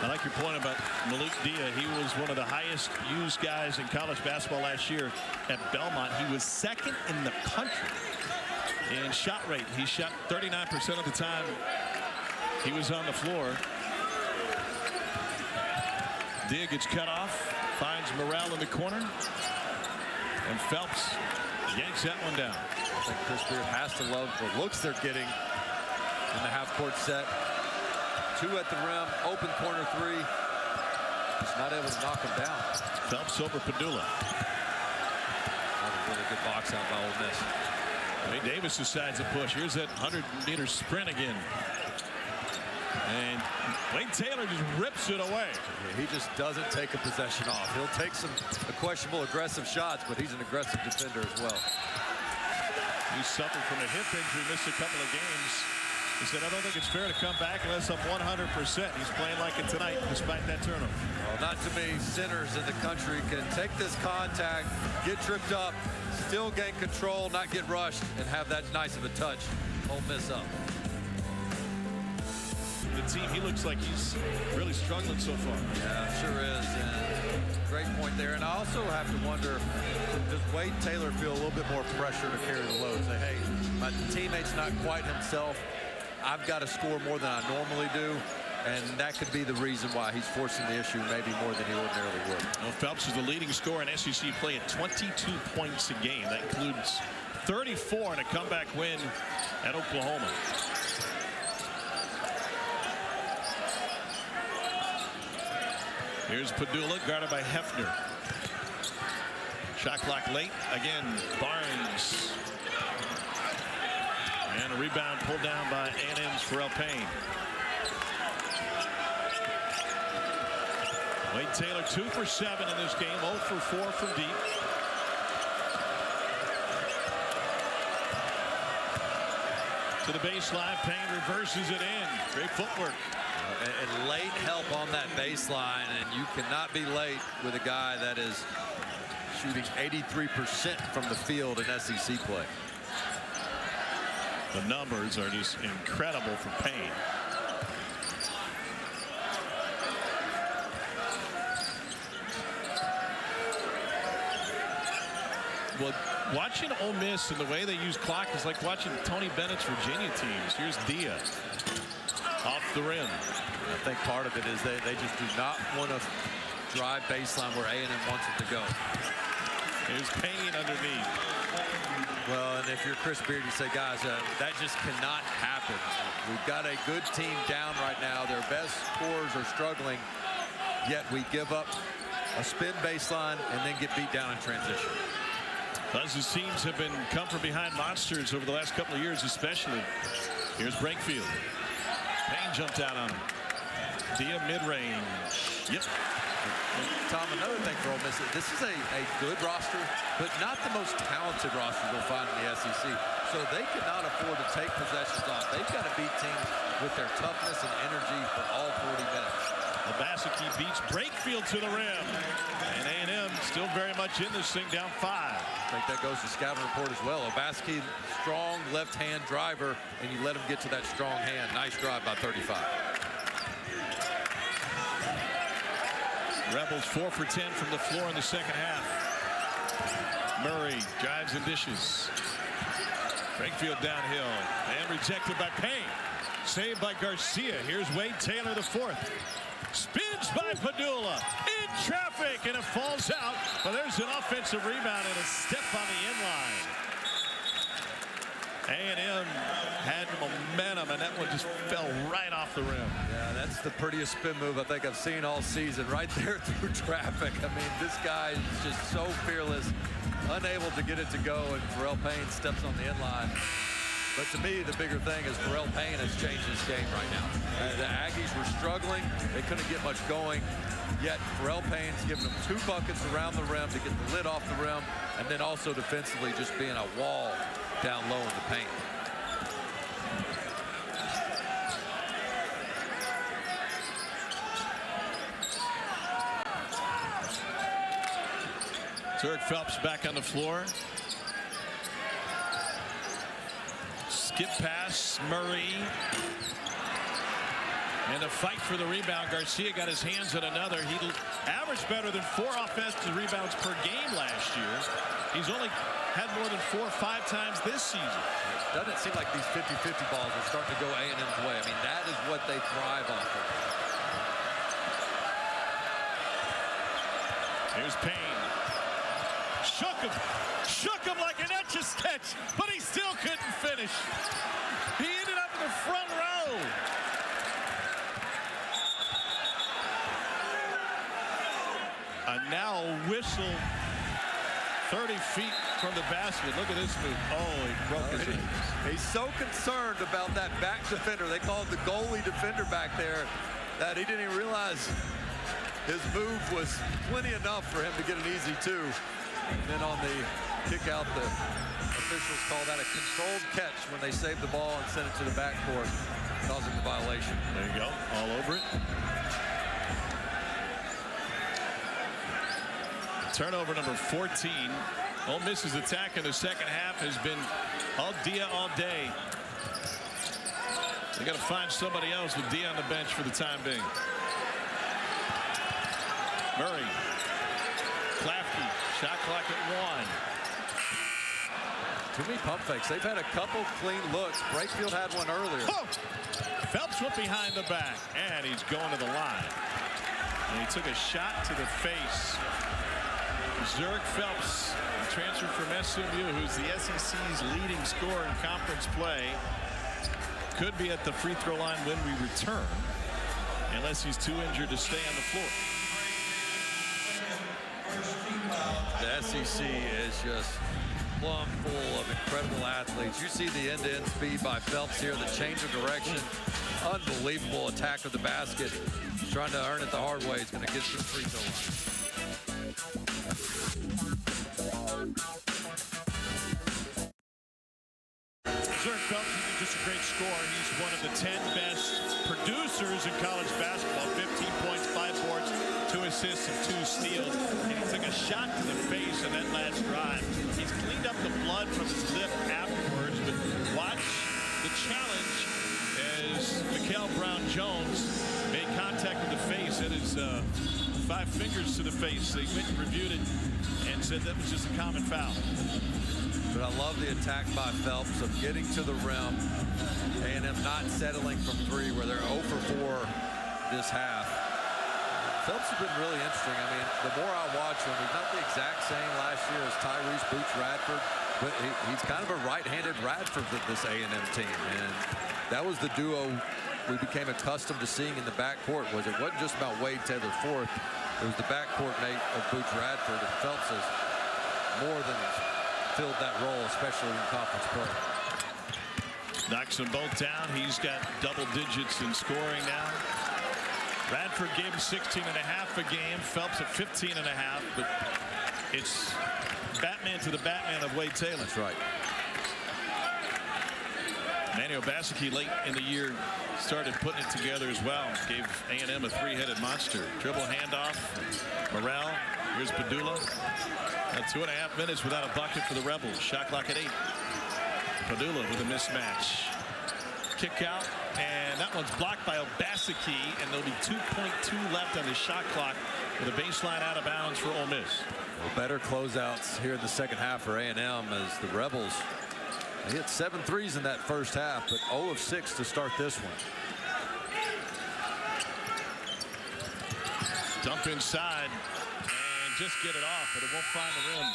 I like your point about Malik Dia. He was one of the highest used guys in college basketball last year at Belmont. He was 2nd in the country in shot rate. He shot 39% of the time he was on the floor. Dia gets cut off, finds Morrell in the corner, and Phelps yanks that one down. I think Chris Beard has to love the looks they're getting in the half-court set. 2 at the rim, open corner 3. Just not able to knock him down. Phelps over Padula. That was a really good box out by Ole Miss. Wade Davis decides to push. Here's that 100-meter sprint again. And Wade Taylor just rips it away. Yeah, he just doesn't take a possession off. He'll take some questionable aggressive shots, but he's an aggressive defender as well. He suffered from a hip injury, missed a couple of games. He said, I don't think it's fair to come back unless I'm 100%. He's playing like it tonight despite that turnover. Well, not too many centers in the country can take this contact, get tripped up, still gain control, not get rushed, and have that nice of a touch. Ole Miss up. The team. He looks like he's really struggling so far. Yeah, sure is. And great point there. And I also have to wonder, does Wade Taylor feel a little bit more pressure to carry the load? Say, hey, my teammate's not quite himself. I've got to score more than I normally do. And that could be the reason why he's forcing the issue maybe more than he ordinarily would. Well, Phelps is the leading scorer in SEC play at 22 points a game. That includes 34 in a comeback win at Oklahoma. Here's Padula, guarded by Hefner. Shot clock late. Again, Barnes. And a rebound pulled down by A&M's Pharrell Payne. Wade Taylor 2 for 7 in this game, 0 for 4 from deep. To the baseline, Payne reverses it in. Great footwork. And late help on that baseline, and you cannot be late with a guy that is shooting 83% from the field in SEC play. The numbers are just incredible for Payne. Well, watching Ole Miss and the way they use clock is like watching Tony Bennett's Virginia teams. Here's Dia off the rim. I think part of it is they just do not want to drive baseline where A&M wants it to go. Here's Payne underneath. Well, and if you're Chris Beard, you say, guys, that just cannot happen. We've got a good team down right now. Their best scorers are struggling, yet we give up a spin baseline and then get beat down in transition. Buzz's teams have been come from behind monsters over the last couple of years, especially. Here's Brakefield. Payne jumped out on him. Dia mid-range. Yep. Tom, another thing for Ole Miss, this is a good roster, but not the most talented roster you'll find in the SEC. So they cannot afford to take possessions off. They've got to beat teams with their toughness and energy for all 40 minutes. Obaseki beats Brakefield to the rim. And A&M still very much in this thing, down 5. I think that goes to scouting report as well. Obaseki, strong left-hand driver, and you let him get to that strong hand. Nice drive by 35. Rebels 4 for 10 from the floor in the second half. Murray drives and dishes. Brakefield downhill and rejected by Payne. Saved by Garcia. Here's Wade Taylor, the fourth. Spins by Padula in traffic, and it falls out. But there's an offensive rebound and a step on the inline. A&M had momentum, and that one just fell right off the rim. Yeah, that's the prettiest spin move I think I've seen all season, right there through traffic. I mean, this guy is just so fearless, unable to get it to go, and Pharrell Payne steps on the inline. But to me, the bigger thing is Pharrell Payne has changed his game right now. The Aggies were struggling. They couldn't get much going. Yet Pharrell Payne's giving them 2 buckets around the rim to get the lid off the rim, and then also defensively just being a wall down low in the paint. Zurich Phelps back on the floor. Skip pass, Murray. And a fight for the rebound. Garcia got his hands on another. He averaged better than 4 offensive rebounds per game last year. He's only had more than 4 or 5 times this season. Doesn't seem like these 50-50 balls are starting to go A&M's way. I mean, that is what they thrive off of. Here's Payne. Shook him like an etch-a-sketch, but he still couldn't finish. He ended up in the front row. A now whistle 30 feet from the basket. Look at this move. Oh, he broke his leg. He's so concerned about that back defender. They call it the goalie defender back there, that he didn't even realize his move was plenty enough for him to get an easy 2. And then on the kick out, the officials call that a controlled catch when they save the ball and send it to the backcourt, causing the violation. There you go, all over it. Turnover number 14. Ole Miss's attack in the second half has been all Dia all day. They got to find somebody else with D on the bench for the time being. Murray. Klafke. Shot clock at 1. Too many pump fakes. They've had a couple clean looks. Brakefield had one earlier. Oh! Phelps went behind the back, and he's going to the line. And he took a shot to the face. Zurich Phelps, transfer from SMU, who's the SEC's leading scorer in conference play, could be at the free throw line when we return, unless he's too injured to stay on the floor. The SEC is just plumb full of incredible athletes. You see the end-to-end speed by Phelps here, the change of direction, unbelievable attack of the basket. He's trying to earn it the hard way. He's going to get to the free throw line. Zurich Phelps isn't just a great scorer. He's one of the 10 best producers in college basketball. 15 points, 5 boards, 2 assists, and 2 steals. And he took a shot to the face in that last drive. He's cleaned up the blood from his lip afterwards, but watch the challenge as Mikael Brown-Jones made contact with the face. That is 5 fingers to the face. They went and reviewed it and said that was just a common foul. But I love the attack by Phelps of getting to the rim and him not settling from 3 where they're 0 for 4 this half. Phelps has been really interesting. I mean, the more I watch him, he's not the exact same last year as Tyrese Boots Radford, but he's kind of a right-handed Radford with this A&M team. And that was the duo we became accustomed to seeing in the backcourt. It wasn't just about Wade Taylor Fourth. It was the backcourt mate of Boots Radford, and Phelps has more than filled that role, especially in conference play. Knocks them both down. He's got double digits in scoring now. Radford gave him 16.5 a game. Phelps at 15.5, but it's Batman to the Batman of Wade Taylor. That's right. Manny Obaseki late in the year started putting it together as well. Gave A&M a 3-headed monster. Dribble handoff. Morrell. Here's Padula. 2.5 minutes without a bucket for the Rebels. Shot clock at 8. Padula with a mismatch. Kick out, and that one's blocked by Obaseki, and there'll be 2.2 left on the shot clock with a baseline out of bounds for Ole Miss. Well, better closeouts here in the second half for A&M as the Rebels. They hit 7 threes in that first half, but 0 of 6 to start this one. Dump inside and just get it off, but it won't find the rim.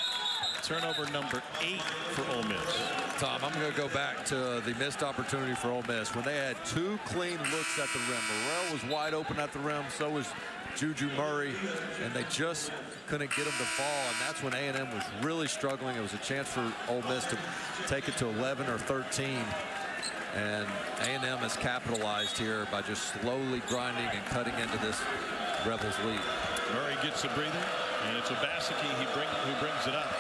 Turnover number 8 for Ole Miss. Tom, I'm going to go back to the missed opportunity for Ole Miss when they had 2 clean looks at the rim. Morrell was wide open at the rim, so was Juju Murray, and they just couldn't get him to fall, and that's when A&M was really struggling. It was a chance for Ole Miss to take it to 11 or 13, and A&M has capitalized here by just slowly grinding and cutting into this Rebels lead. Murray gets a breather, and it's Obaseki who brings it up.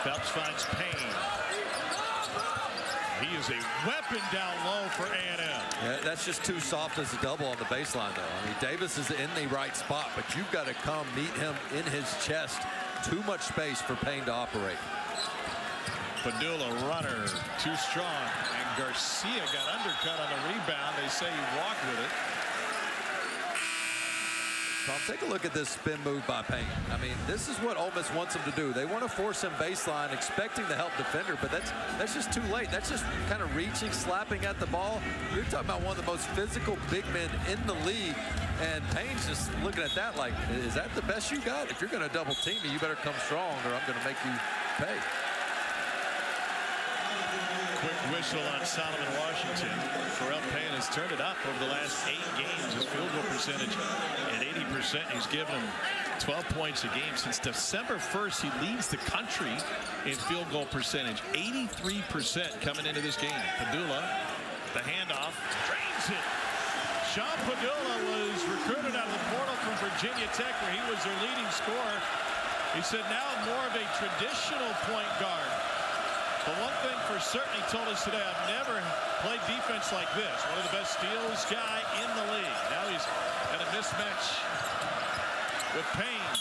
Phelps finds Payne. He is a weapon down low for A&M. Yeah, that's just too soft as a double on the baseline, though. I mean, Davis is in the right spot, but you've got to come meet him in his chest. Too much space for Payne to operate. Padula, runner, too strong. And Garcia got undercut on the rebound. They say he walked with it. Tom, take a look at this spin move by Payne. I mean, this is what Ole Miss wants him to do. They want to force him baseline, expecting to help defender, but that's just too late. That's just kind of reaching, slapping at the ball. You're talking about one of the most physical big men in the league, and Payne's just looking at that like, is that the best you got? If you're going to double team me, you better come strong, or I'm going to make you pay. Quick whistle on Solomon Washington. Pharrell Payne has turned it up over the last 8 games. His field goal percentage at 80%. He's given him 12 points a game. Since December 1st, he leads the country in field goal percentage. 83% coming into this game. Padula, the handoff, drains it. Sean Padula was recruited out of the portal from Virginia Tech, where he was their leading scorer. He said now more of a traditional point guard. But one thing for certain he told us today, I've never played defense like this. One of the best steals guy in the league. Now he's got a mismatch with Payne.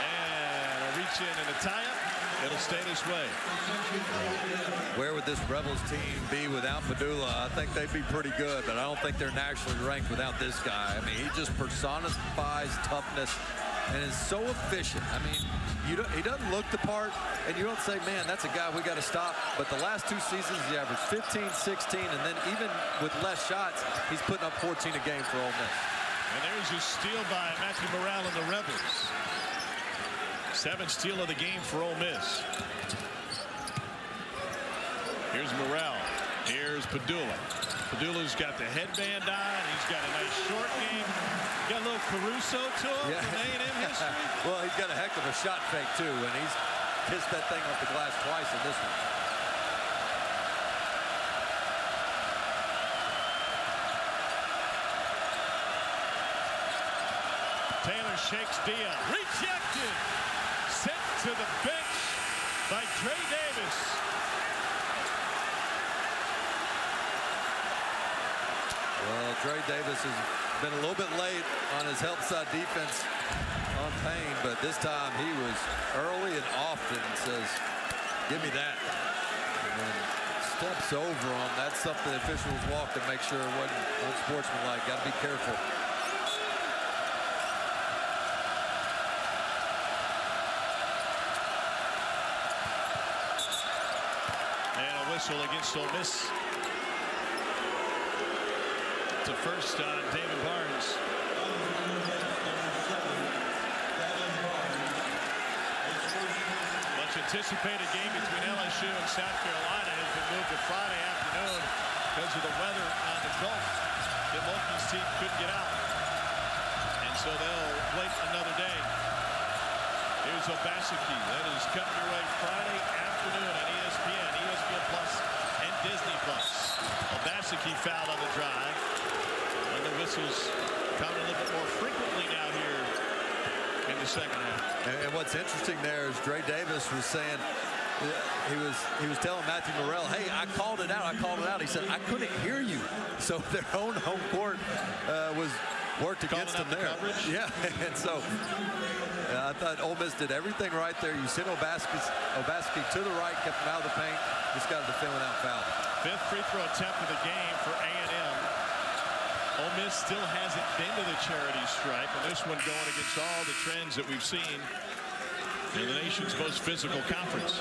And a punch in and a tie-up. It'll stay this way. Where would this Rebels team be without Padula? I think they'd be pretty good, but I don't think they're nationally ranked without this guy. I mean, he just personifies toughness and is so efficient. I mean, he doesn't look the part, and you don't say, man, that's a guy we got to stop. But the last 2 seasons, he averaged 15, 16, and then even with less shots, he's putting up 14 a game for Ole Miss. And there's a steal by Matthew Morrell and the Rebels. 7th steal of the game for Ole Miss. Here's Morrell. Here's Padula. Padula's got the headband on. He's got a nice short game. Got a little Caruso to him from A&M history. Well, he's got a heck of a shot fake, too, and he's kissed that thing off the glass twice in this one. Taylor shakes Dia. Rejected. Sent to the bench by Dre Davis. Well, Dre Davis has been a little bit late on his help side defense on Payne, but this time he was early and often and says, give me that. And then steps over him. That's something the officials walk to make sure it wasn't unsportsmanlike. Got to be careful. And a whistle against Ole Miss. It's a first on David Barnes. Much anticipated game between LSU and South Carolina has been moved to Friday afternoon because of the weather on the Gulf. The Mulkey's team couldn't get out, and so they'll wait another day. Here's Obaseki. That is coming your way Friday afternoon on ESPN, ESPN Plus, and Disney Plus. Obaseki fouled on the drive. And the whistles coming a little bit more frequently now here in the second half. And what's interesting there is Dre Davis was saying, he was telling Matthew Morrell, hey, I called it out. He said, I couldn't hear you. So their own home court was worked against them there. Yeah, and so I thought Ole Miss did everything right there. You sent Obaseki to the right, kept him out of the paint, just got to defend without foul. 5th free throw attempt of the game for A&M. Ole Miss still hasn't been to the charity stripe, and this one going against all the trends that we've seen in the nation's most physical conference.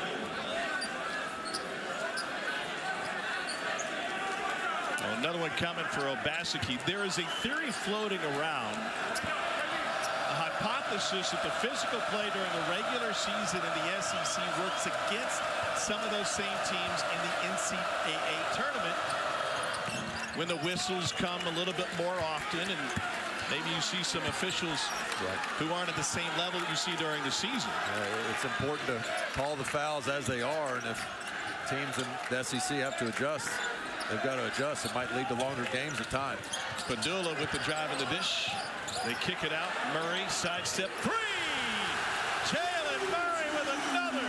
Another one coming for Obaseki. There is a theory floating around, a hypothesis that the physical play during the regular season in the SEC works against some of those same teams in the NCAA tournament when the whistles come a little bit more often, and maybe you see some officials who aren't at the same level that you see during the season. It's important to call the fouls as they are, and if teams in the SEC have to adjust, they've got to adjust. It might lead to longer games at times. Padula with the drive in the dish. They kick it out. Murray sidestep three. Jalen Murray with another.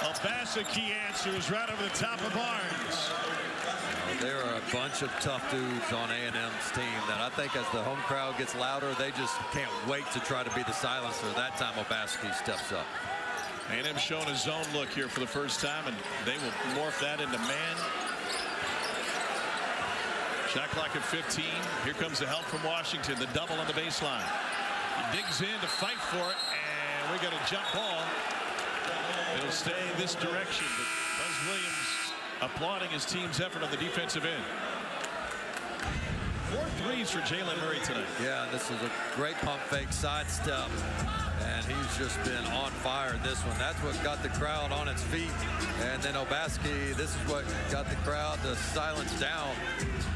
Obaseki answers right over the top of Barnes. There are a bunch of tough dudes on A&M's team that I think as the home crowd gets louder, they just can't wait to try to be the silencer. That time Obaseki steps up. A&M showing a zone look here for the first time, and they will morph that into man. Shot clock at 15. Here comes the help from Washington. The double on the baseline. He digs in to fight for it, and we got a jump ball. It'll stay this direction, but Buzz Williams applauding his team's effort on the defensive end. 4 threes for Jalen Murray tonight. Yeah, this is a great pump fake sidestep, and he's just been on fire in this one. That's what got the crowd on its feet. And then Obaseki, this is what got the crowd to silence down.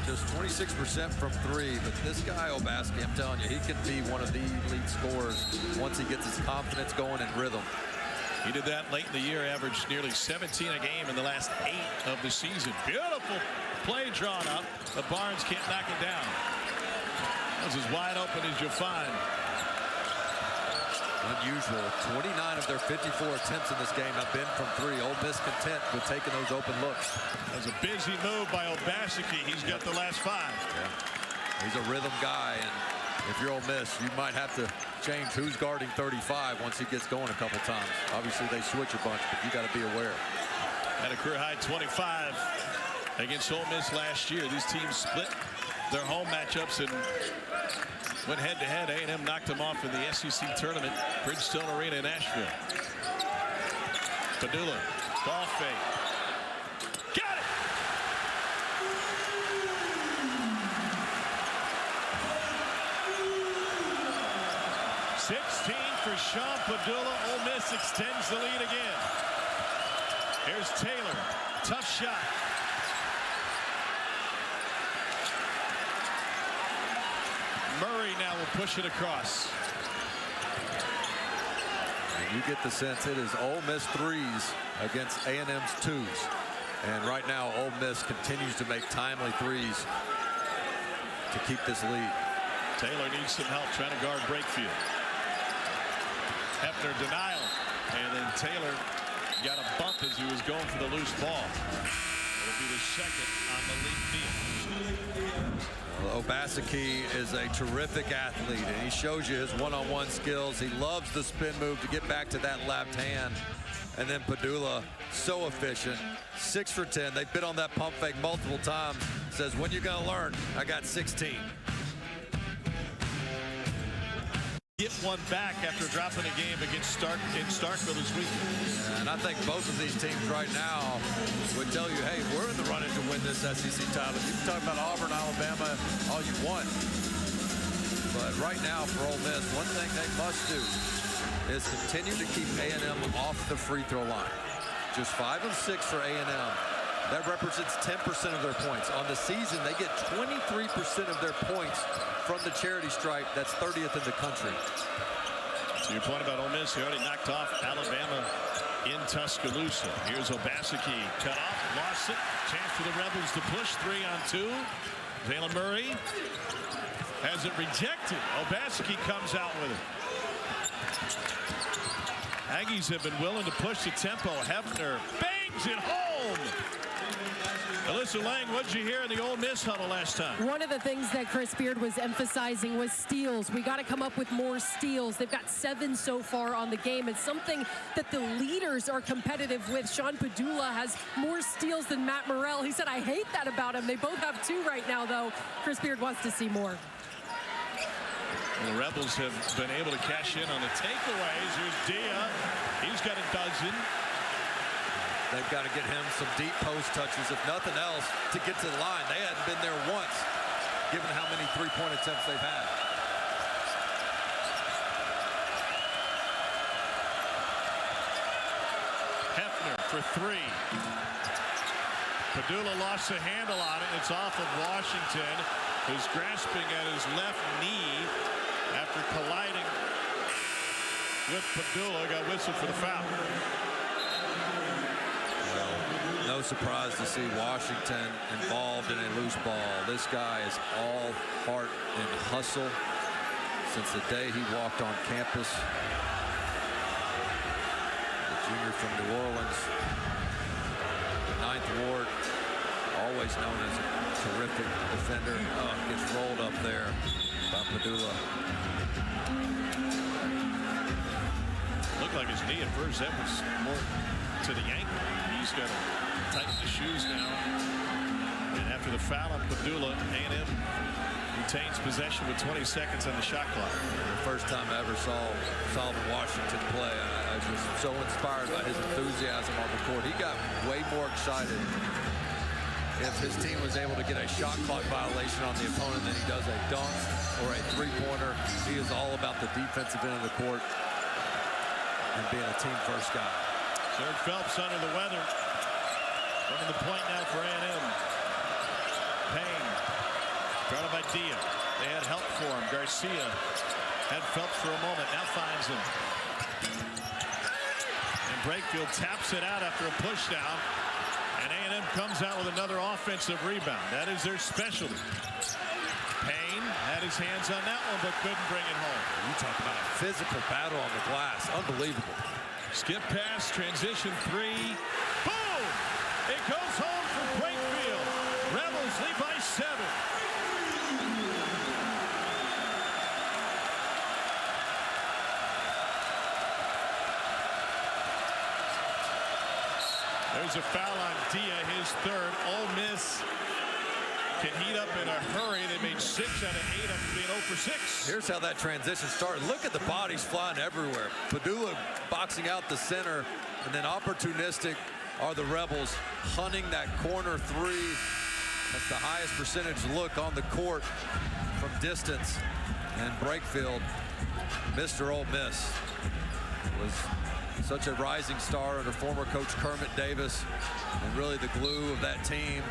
Just 26% from 3, but this guy Obaseki, I'm telling you, he can be one of the elite scorers once he gets his confidence going in rhythm. He did that late in the year, averaged nearly 17 a game in the last 8 of the season. Beautiful play drawn up, but Barnes can't knock it down. That was as wide open as you'll find. Unusual. 29 of their 54 attempts in this game have been from three. Ole Miss content with taking those open looks. That was a busy move by Obaseki. He's got the last 5. Yeah. He's a rhythm guy, and if you're Ole Miss, you might have to change who's guarding 35 once he gets going a couple times. Obviously, they switch a bunch, but you got to be aware. Had a career high 25 against Ole Miss last year. These teams split their home matchups and went head-to-head. A&M knocked them off in the SEC tournament, Bridgestone Arena in Nashville. Padula, ball fake. Got it! For Sean Padula, Ole Miss extends the lead again. Here's Taylor, tough shot. Murray now will push it across. And you get the sense it is Ole Miss threes against A&M's twos. And right now, Ole Miss continues to make timely threes to keep this lead. Taylor needs some help trying to guard Brakefield. Hefner denial, and then Taylor got a bump as he was going for the loose ball. It'll be the second on Malik Dia. Well, Obaseki is a terrific athlete, and he shows you his one-on-one skills. He loves the spin move to get back to that left hand. And then Padula, so efficient, 6 for 10. They've been on that pump fake multiple times. Says, when you gonna learn? I got 16. Get one back after dropping a game against Starkville this week. And I think both of these teams right now would tell you, hey, we're in the running to win this SEC title. You can talk about Auburn, Alabama, all you want. But right now for Ole Miss, one thing they must do is continue to keep A&M off the free throw line. Just 5 of 6 for A&M. That represents 10% of their points. On the season, they get 23% of their points from the charity stripe. That's 30th in the country. To your point about Ole Miss, he already knocked off Alabama in Tuscaloosa. Here's Obaseki, cut off, lost it. Chance for the Rebels to push 3 on 2. Jalen Murray has it rejected. Obaseki comes out with it. Aggies have been willing to push the tempo. Hefner bangs it home. Alyssa Lang, what'd you hear in the Ole Miss huddle last time? One of the things that Chris Beard was emphasizing was steals. We got to come up with more steals. They've got 7 so far on the game. It's something that the leaders are competitive with. Sean Padula has more steals than Matt Morrell. He said, I hate that about him. They both have 2 right now, though. Chris Beard wants to see more. Well, the Rebels have been able to cash in on the takeaways. Here's Dia. He's got a dozen. They've got to get him some deep post touches, if nothing else, to get to the line. They hadn't been there once, given how many three-point attempts they've had. Hefner for 3. Padula lost the handle on it. It's off of Washington, who's grasping at his left knee after colliding with Padula. Got whistled for the foul. No surprise to see Washington involved in a loose ball. This guy is all heart and hustle since the day he walked on campus. The junior from New Orleans, the 9th Ward, always known as a terrific defender. Gets rolled up there by Padula. Looked like his knee at first. That was more to the ankle. He's got to tighten the shoes now. And after the foul on Padula, A&M retains possession with 20 seconds on the shot clock. The first time I ever saw Solomon Washington play, I was so inspired by his enthusiasm on the court. He got way more excited if his team was able to get a shot clock violation on the opponent than he does a dunk or a three-pointer. He is all about the defensive end of the court and being a team-first guy. Jared Phelps under the weather. Running the point now for A&M. Payne. Guarded by Dia. They had help for him. Garcia had Phelps for a moment. Now finds him. And Brakefield taps it out after a push down. And A&M comes out with another offensive rebound. That is their specialty. Payne had his hands on that one, but couldn't bring it home. You talk about a physical battle on the glass. Unbelievable. Skip pass, transition three. Boom! It goes home for Brakefield. Rebels lead by 7. There's a foul on Dia, his 3rd. Ole Miss can heat up in a hurry. They made 6 out of 8 after being 0 for 6. Here's how that transition started. Look at the bodies flying everywhere. Padula boxing out the center, and then opportunistic are the Rebels hunting that corner 3. That's the highest percentage look on the court from distance. And Brakefield, Mr. Ole Miss, was such a rising star under former coach Kermit Davis, and really the glue of that team,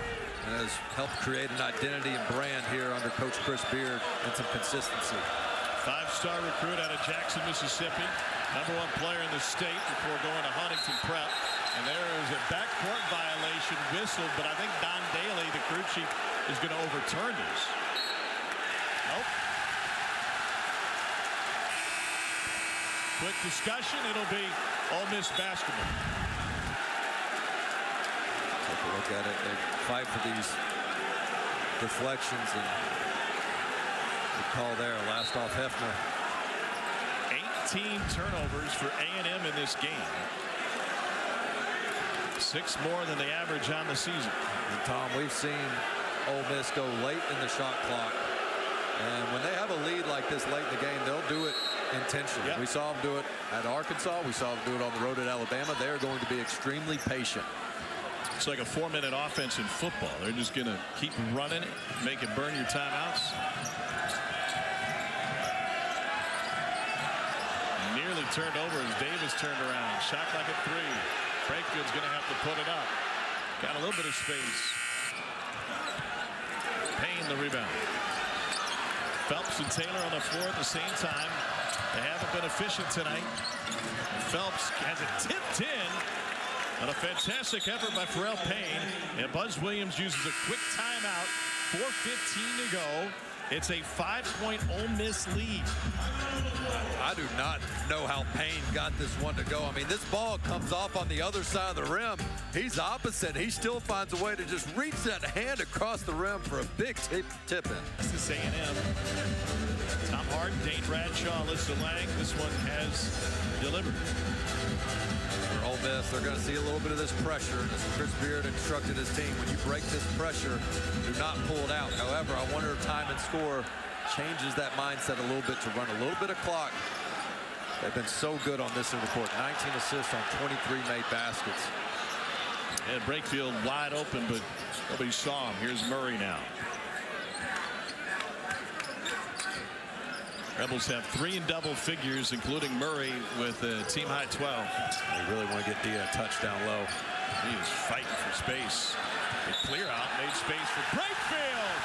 and has helped create an identity and brand here under Coach Chris Beard and some consistency. 5-star recruit out of Jackson, Mississippi. #1 player in the state before going to Huntington Prep. And there is a backcourt violation whistled, but I think Don Daly, the crew chief, is going to overturn this. Nope. Quick discussion. It'll be Ole Miss basketball. Take a look at it. They fight for these deflections, and the call there, last off Hefner. 18 turnovers for A&M in this game. 6 more than the average on the season. And Tom, we've seen Ole Miss go late in the shot clock, and when they have a lead like this late in the game, they'll do it intentionally. Yep. We saw them do it at Arkansas. We saw them do it on the road at Alabama. They're going to be extremely patient. It's like a 4-minute offense in football. They're just going to keep running it, make it burn your timeouts. Nearly turned over as Davis turned around. Shot like a 3. Brakefield's going to have to put it up. Got a little bit of space. Payne the rebound. Phelps and Taylor on the floor at the same time. They haven't been efficient tonight. Phelps has it tipped in on a fantastic effort by Pharrell Payne. And Buzz Williams uses a quick timeout. 4:15 to go. It's a 5-point Ole Miss lead. I do not know how Payne got this one to go. I mean, this ball comes off on the other side of the rim. He's opposite. He still finds a way to just reach that hand across the rim for a big tip in. This is A&M. Tom Harden, Dane Bradshaw, Alyssa Lang. This one has delivered. For Ole Miss, they're going to see a little bit of this pressure. And as Chris Beard instructed his team, when you break this pressure, do not pull it out. However, I wonder if time and score changes that mindset a little bit to run a little bit of clock. They've been so good on this in the court. 19 assists on 23 made baskets. And Brakefield wide open, but nobody saw him. Here's Murray now. Rebels have 3 in double figures, including Murray with a team high 12. They really want to get Dia a touchdown low. He is fighting for space. They clear out, made space for Brakefield.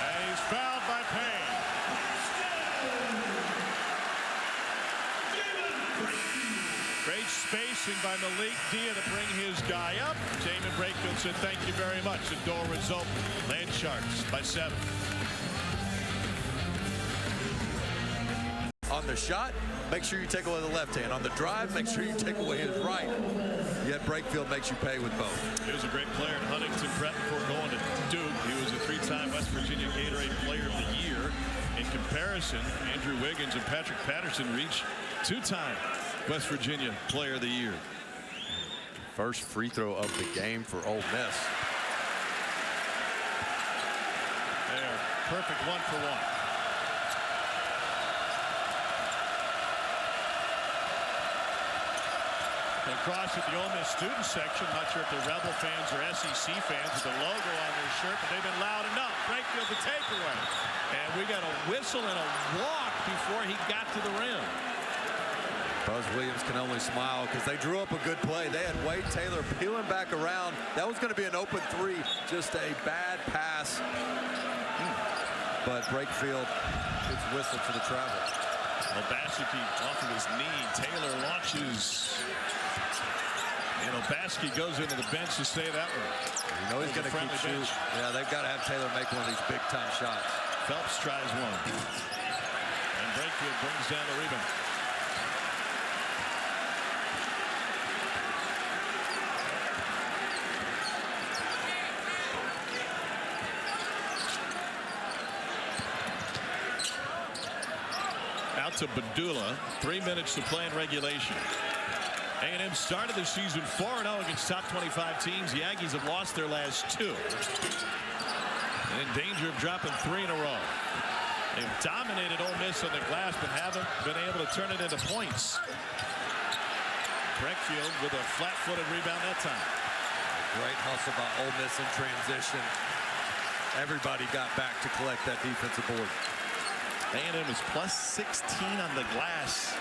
And he's fouled by Payne. Great spacing by Malik Dia to bring his guy up. Jamin Brakefield said thank you very much. The door was open. Land Sharks by 7. On the shot, make sure you take away the left hand. On the drive, make sure you take away his right. Yet Brakefield makes you pay with both. He was a great player in Huntington Prep before going to Duke. He was a 3-time West Virginia Gatorade Player of the Year. In comparison, Andrew Wiggins and Patrick Patterson reached 2-time West Virginia Player of the Year. First free throw of the game for Ole Miss. There, perfect 1-for-1. Across at the Ole Miss student section, not sure if they're Rebel fans or SEC fans with the logo on their shirt, but they've been loud enough. Brakefield the takeaway. And we got a whistle and a walk before he got to the rim. Buzz Williams can only smile because they drew up a good play. They had Wade Taylor peeling back around. That was going to be an open 3. Just a bad pass. But Brakefield gets whistled for the travel. Obaseki off of his knee. Taylor launches. And Obaski goes into the bench to stay that one. You know he's going to keep shooting. Yeah, they've got to have Taylor make one of these big-time shots. Phelps tries one. And Brakefield brings down the rebound. Out to Badula. 3 minutes to play in regulation. A&M started the season 4-0 against top 25 teams. The Aggies have lost their last 2. And in danger of dropping 3 in a row. They've dominated Ole Miss on the glass, but haven't been able to turn it into points. Brakefield with a flat-footed rebound that time. Great hustle by Ole Miss in transition. Everybody got back to collect that defensive board. A&M is plus 16 on the glass.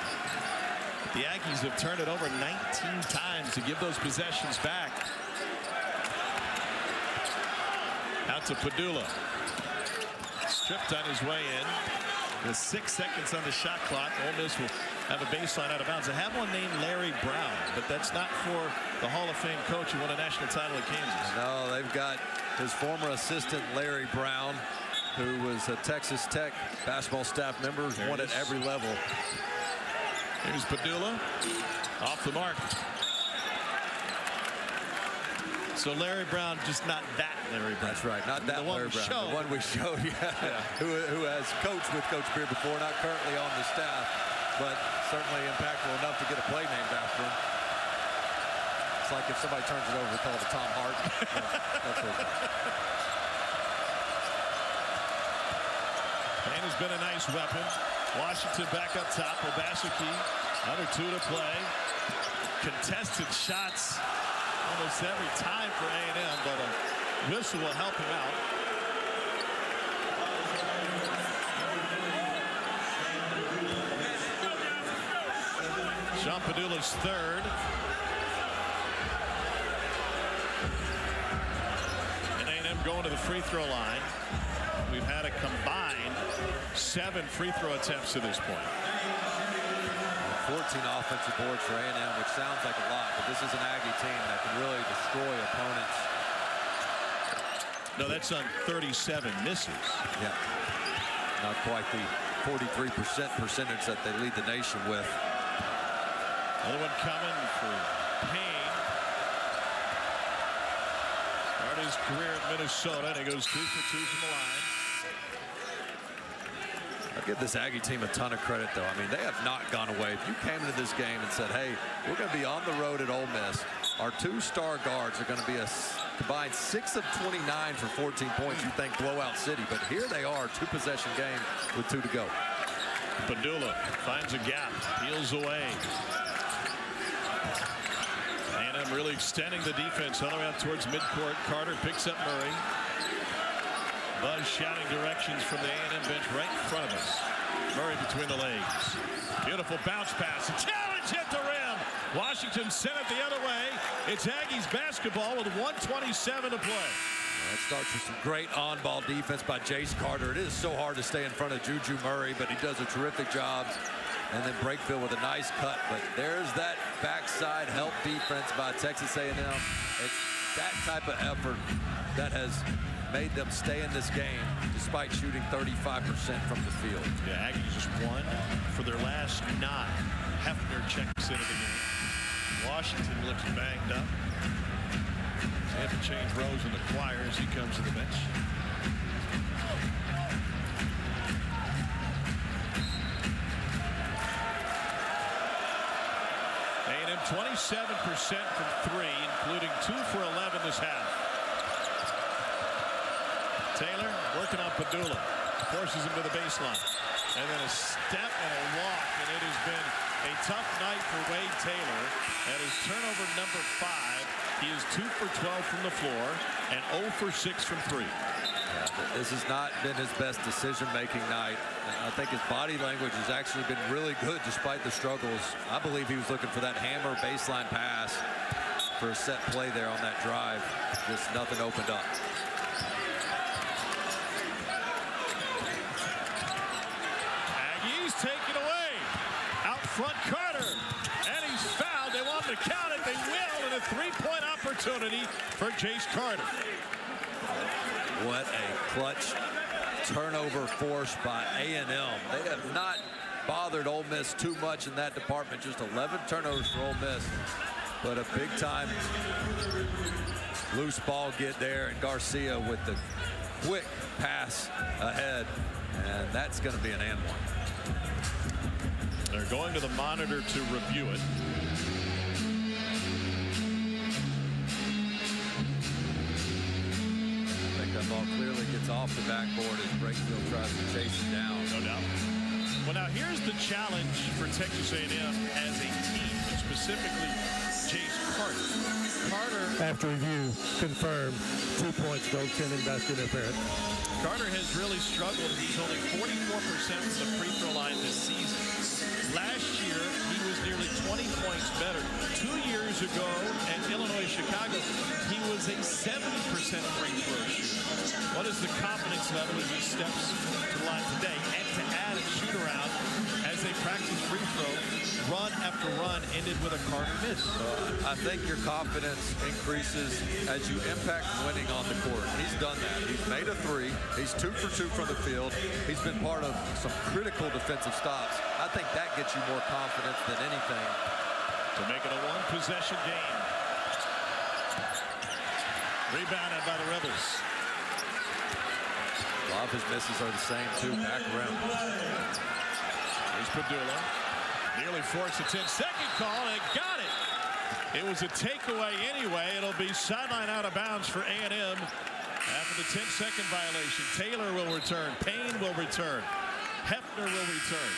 The Aggies have turned it over 19 times to give those possessions back. Out to Padula. Stripped on his way in. With 6 seconds on the shot clock, Ole Miss will have a baseline out of bounds. They have one named Larry Brown, but that's not for the Hall of Fame coach who won a national title at Kansas. No, they've got his former assistant Larry Brown, who was a Texas Tech basketball staff member, won at every level. Here's Padula off the mark. So Larry Brown, just not that Larry Brown. That's right, not that Larry Brown. Showed. The one we showed, yeah. Who has coached with Coach Beard before, not currently on the staff, but certainly impactful enough to get a play named after him. It's like if somebody turns it over, we call it a Tom Hart. That's it. Payne has been a nice weapon. Washington back up top. Obaseki, another 2 to play. Contested shots almost every time for A&M, but a whistle will help him out. Sean Padula's third. And A&M going to the free throw line. We've had a combined 7 free throw attempts to this point. 14 offensive boards for A&M, which sounds like a lot, but this is an Aggie team that can really destroy opponents. No, that's on 37 misses. Yeah, not quite the 43% percentage that they lead the nation with. Another one coming for Payne. Started his career at Minnesota, and he goes 2 for 2 from the line. I'll give this Aggie team a ton of credit, though. I mean, they have not gone away. If you came into this game and said, hey, we're going to be on the road at Ole Miss, our 2 star guards are going to be a combined 6 of 29 for 14 points, you think blowout city. But here they are, 2-possession game with 2 to go. Padula finds a gap, peels away. A&M really extending the defense all the way out towards midcourt. Carter picks up Murray. Buzz shouting directions from the A&M bench right in front of us. Murray between the legs. Beautiful bounce pass. A challenge hit the rim. Washington sent it the other way. It's Aggies basketball with 1:27 to play. That starts with some great on-ball defense by Jace Carter. It is so hard to stay in front of Juju Murray, but he does a terrific job. And then Brakefield with a nice cut. But there's that backside help defense by Texas A&M. It's that type of effort that has made them stay in this game despite shooting 35% from the field. Yeah, Aggies just won for their last 9. Hefner checks into the game. Washington looks banged up. They have to change rows in the choir as he comes to the bench. A&M 27% from 3, including 2 for 11 this half. Taylor working on Padula, forces him to the baseline, and then a step and a walk, and it has been a tough night for Wade Taylor. At his turnover number 5, he is 2 for 12 from the floor and 0 for 6 from 3. This has not been his best decision-making night. I think his body language has actually been really good despite the struggles. I believe he was looking for that hammer baseline pass for a set play there on that drive. Just nothing opened up. Aggies take it away. Out front, Carter. And he's fouled. They want him to count it. They will. And a 3-point opportunity for Jace Carter. What a clutch turnover force by A&M. They have not bothered Ole Miss too much in that department. Just 11 turnovers for Ole Miss. But a big-time loose ball get there, and Garcia with the quick pass ahead, and that's going to be an and one. They're going to the monitor to review it. I think that ball clearly gets off the backboard as Brakefield tries to chase it down. No doubt. Well, now here's the challenge for Texas A&M as a team, and specifically Jace Carter. After review, confirmed 2 points, goaltending basket interference. Carter has really struggled. He's only 44% from the free throw line this season. Last year, he was nearly 20 points better. 2 years ago at Illinois Chicago, he was a 70% free throw shooter. What is the confidence level as he steps to the line today? And to add a shoot around as they practice free throw, run after run ended with a Carter miss. I think your confidence increases as you impact winning on the court. He's done that. He's made a three. He's 2 for 2 from the field. He's been part of some critical defensive stops. I think that gets you more confidence than anything. To make it a one-possession game. Rebounded by the Rebels. A lot of his misses are the same, too. Back around. Here's Padula. Nearly forced a 10-second call, and got it. It was a takeaway anyway. It'll be sideline out of bounds for A&M after the 10-second violation. Taylor will return. Payne will return. Hefner will return.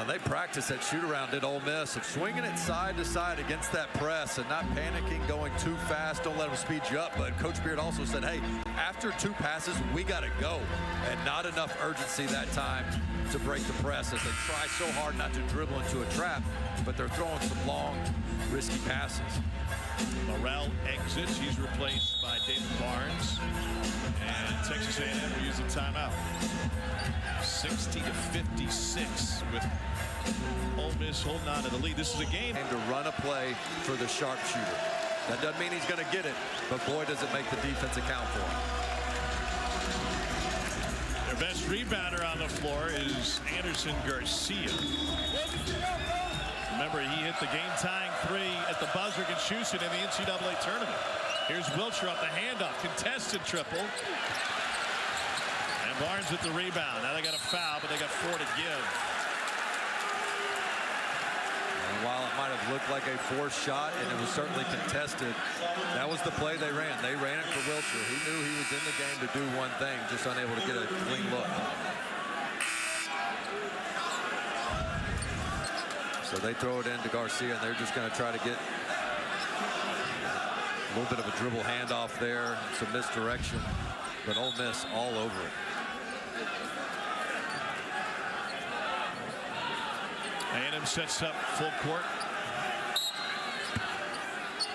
They practice that shoot-around at Ole Miss of swinging it side to side against that press and not panicking, going too fast. Don't let them speed you up. But Coach Beard also said, hey, after 2 passes, we got to go. And not enough urgency that time to break the press as they try so hard not to dribble into a trap, but they're throwing some long, risky passes. Morrell exits. He's replaced by David Barnes. And Texas A&M will use a timeout. 60-56 with Ole Miss holding on to the lead. This is a game to run a play for the sharpshooter. That doesn't mean he's going to get it, but boy, does it make the defense account for him. Their best rebounder on the floor is Anderson Garcia. Remember, he hit the game-tying 3 at the buzzer against Houston in the NCAA tournament. Here's Wilcher off the handoff, contested triple. And Barnes with the rebound. Now they got a foul, but they got 4 to give. And while it might have looked like a forced shot, and it was certainly contested, that was the play they ran. They ran it for Wilcher. He knew he was in the game to do one thing, just unable to get a clean look. So they throw it into Garcia, and they're just going to try to get a little bit of a dribble handoff there, some misdirection, but Ole Miss all over it. A&M sets up full court.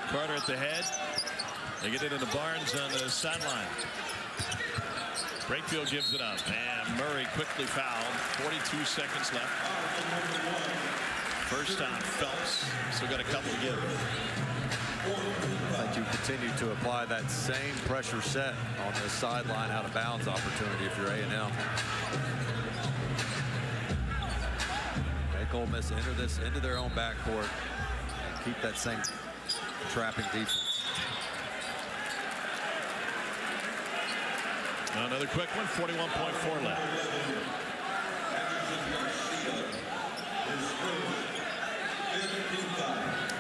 Carter at the head. They get it into Barnes on the sideline. Brakefield gives it up, and Murray quickly fouled. 42 seconds left. First on Phelps. Still got a couple to give. I think you continue to apply that same pressure set on the sideline out of bounds opportunity if you're A&M. Make Ole Miss enter this into their own backcourt and keep that same trapping defense. Another quick one, 41.4 left.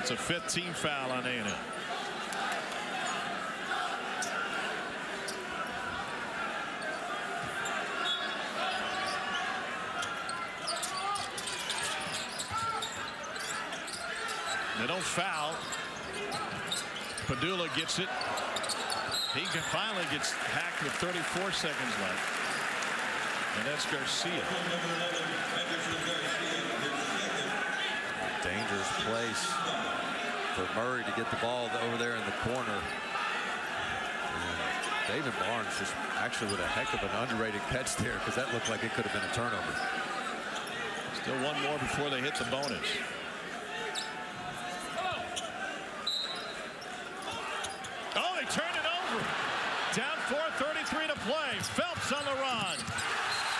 It's a 5th team foul on A&M. They don't foul. Padula gets it. He finally gets hacked with 34 seconds left. And that's Garcia. Dangerous place for Murray to get the ball over there in the corner. And David Barnes just actually with a heck of an underrated catch there, because that looked like it could have been a turnover. Still one more before they hit the bonus. Oh, they turned it over. Down 4:33 to play. Phelps on the run.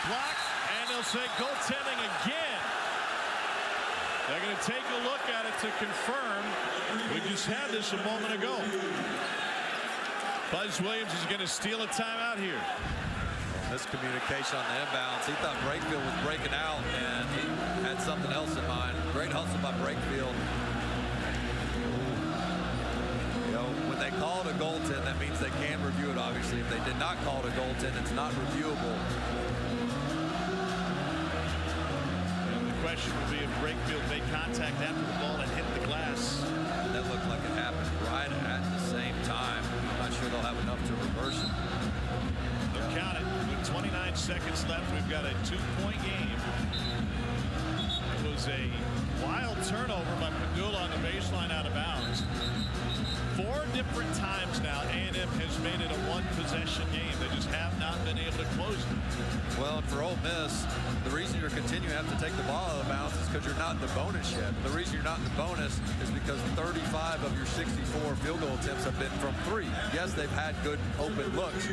Blocked, and they'll say goaltending again. They're going to take a look at it to confirm. We just had this a moment ago. Buzz Williams is going to steal a timeout here. Miscommunication on the inbounds. He thought Brakefield was breaking out, and he had something else in mind. Great hustle by Brakefield. You know, when they call it a goaltend, that means they can review it, obviously. If they did not call it a goaltend, it's not reviewable. Question would be if Brakefield made contact after the ball and hit the glass. That looked like it happened right at the same time. I'm not sure they'll have enough to reverse it. They'll count it with 29 seconds left. We've got a 2-point game. It was a wild turnover by Padula on the baseline out of bounds. 4 different times now A&M has made it a one-possession game. They just have not been able to close it. Well, and for Ole Miss, the reason you're continuing to have to take the ball out of bounds is because you're not in the bonus yet. The reason you're not in the bonus is because 35 of your 64 field goal attempts have been from 3. Yes, they've had good open looks,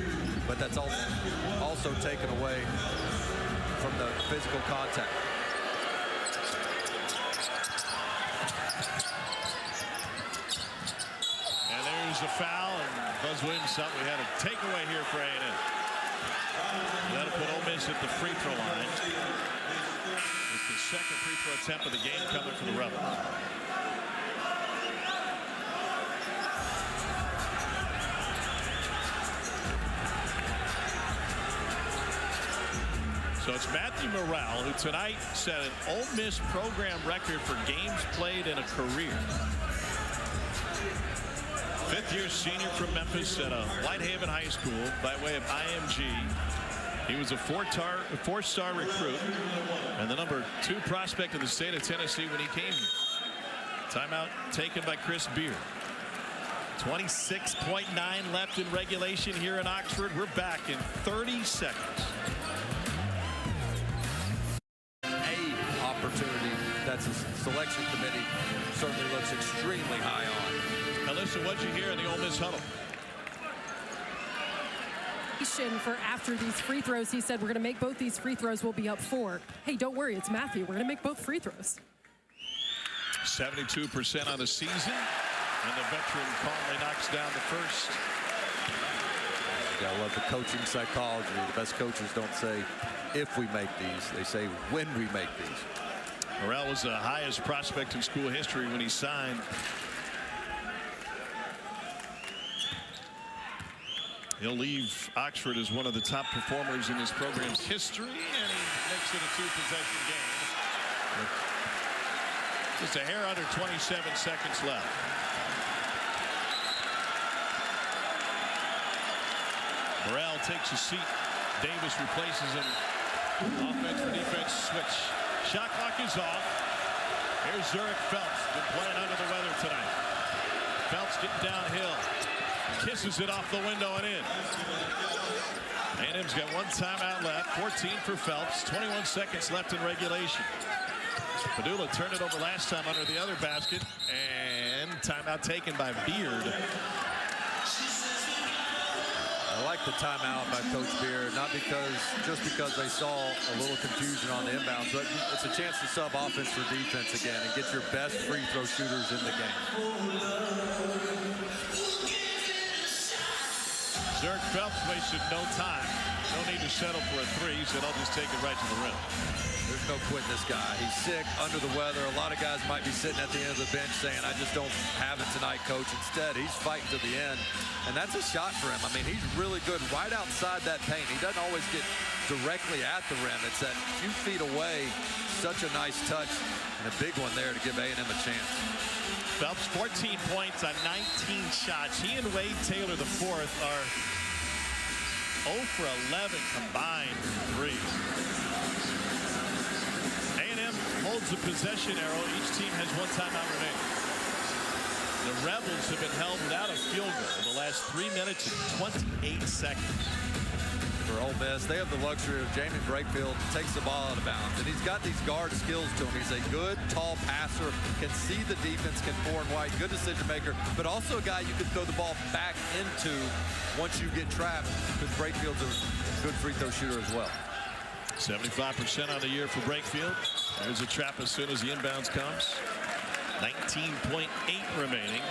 but that's also taken away from the physical contact. A foul, and Buzz Williams thought we had a takeaway here for A&M. That'll put Ole Miss at the free throw line. It's the second free throw attempt of the game coming for the Rebels. So it's Matthew Morrell, who tonight set an Ole Miss program record for games played in a career. 5th-year senior from Memphis at Whitehaven High School by way of IMG. He was a four-star recruit and the number 2 prospect in the state of Tennessee when he came here. Timeout taken by Chris Beard. 26.9 left in regulation here in Oxford. We're back in 30 seconds. A opportunity that's a selection committee certainly looks extremely high on. Alyssa, what'd you hear in the Ole Miss huddle? For after these free throws, he said, we're going to make both these free throws. We'll be up 4. Hey, don't worry, it's Matthew. We're going to make both free throws. 72% on the season, and the veteran calmly knocks down the first. You gotta love the coaching psychology. The best coaches don't say if we make these, they say when we make these. Morrell was the highest prospect in school history when he signed. He'll leave Oxford as one of the top performers in his program's history, and he makes it a 2-possession game. Just a hair under 27 seconds left. Morrell takes a seat. Davis replaces him. Offense for defense switch. Shot clock is off. Here's Zurich Phelps. Been playing under the weather tonight. Phelps getting downhill. Kisses it off the window and in. A&M's got 1 timeout left. 14 for Phelps. 21 seconds left in regulation. Padula turned it over last time under the other basket. And timeout taken by Beard. I like the timeout by Coach Beard, not just because they saw a little confusion on the inbounds, but it's a chance to sub offense for defense again and get your best free throw shooters in the game. Zurich Phelps wasted no time. No need to settle for a 3. He said, I'll just take it right to the rim. There's no quitting this guy. He's sick, under the weather. A lot of guys might be sitting at the end of the bench saying, I just don't have it tonight, coach. Instead, he's fighting to the end. And that's a shot for him. I mean, he's really good right outside that paint. He doesn't always get directly at the rim. It's that few feet away. Such a nice touch and a big one there to give A&M a chance. Phelps 14 points on 19 shots. He and Wade Taylor, the 4th, are 0 for 11 combined from 3. A&M holds the possession arrow. Each team has 1 timeout remaining. The Rebels have been held without a field goal in the last 3 minutes and 28 seconds. for Ole Miss. They have the luxury of Jamin Brakefield takes the ball out of bounds, and he's got these guard skills to him. He's a good, tall passer, can see the defense, can pour and wide, good decision maker, but also a guy you can throw the ball back into once you get trapped, because Brakefield's a good free throw shooter as well. 75% on the year for Brakefield. There's a trap as soon as the inbounds comes. 19.8 remaining.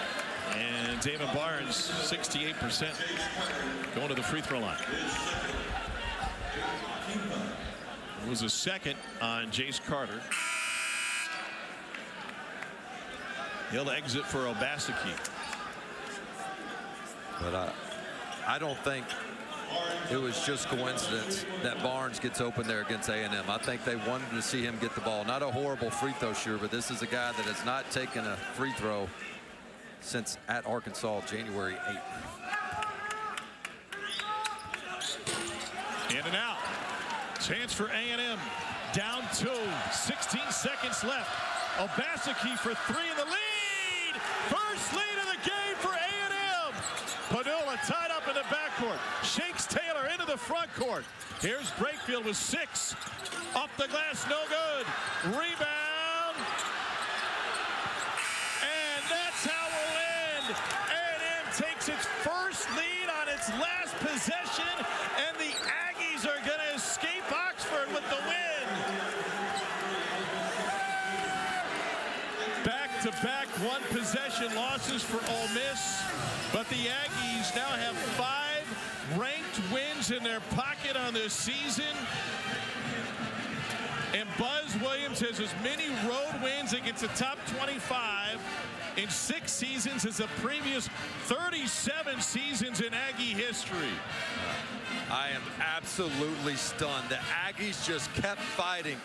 And David Barnes, 68%, going to the free throw line. It was a second on Jace Carter. He'll exit for Obaseki. But I don't think it was just coincidence that Barnes gets open there against A&M. I think they wanted to see him get the ball. Not a horrible free throw shooter, but this is a guy that has not taken a free throw since at Arkansas, January 8th. In and out. Chance for A&M. Down 2. 16 seconds left. Obaseki for 3 in the lead. First lead of the game for A&M. Padula tied up in the backcourt. Shakes Taylor into the front court. Here's Brakefield with 6. Off the glass, no good. Rebound. And that's how we'll end. A&M takes its first lead on its last possession, and the Aggies are going to escape Oxford with the win. Back-to-back one-possession losses for Ole Miss, but the Aggies now have 5 ranked wins in their pocket on this season. And Buzz Williams has as many road wins against the top 25 in 6 seasons as the previous 37 seasons in Aggie history. I am absolutely stunned. The Aggies just kept fighting.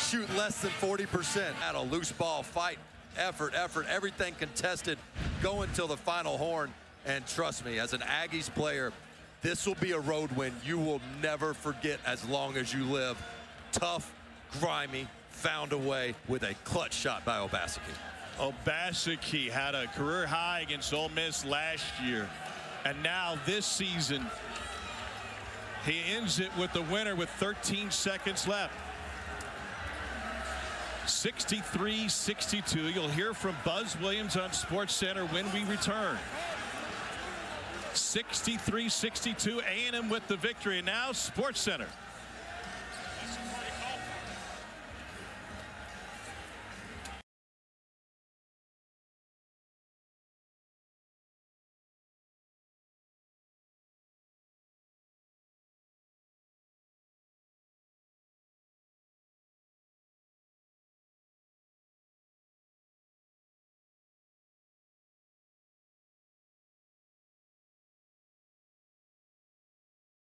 Shoot less than 40%. Had a loose ball fight, effort, everything contested, go until the final horn. And trust me, as an Aggies player, this will be a road win you will never forget as long as you live. Tough, grimy, found a way with a clutch shot by Obaseki. Obaseki had a career high against Ole Miss last year, and now this season he ends it with the winner with 13 seconds left. 63-62. You'll hear from Buzz Williams on SportsCenter when we return. 63-62, A&M with the victory. And now SportsCenter.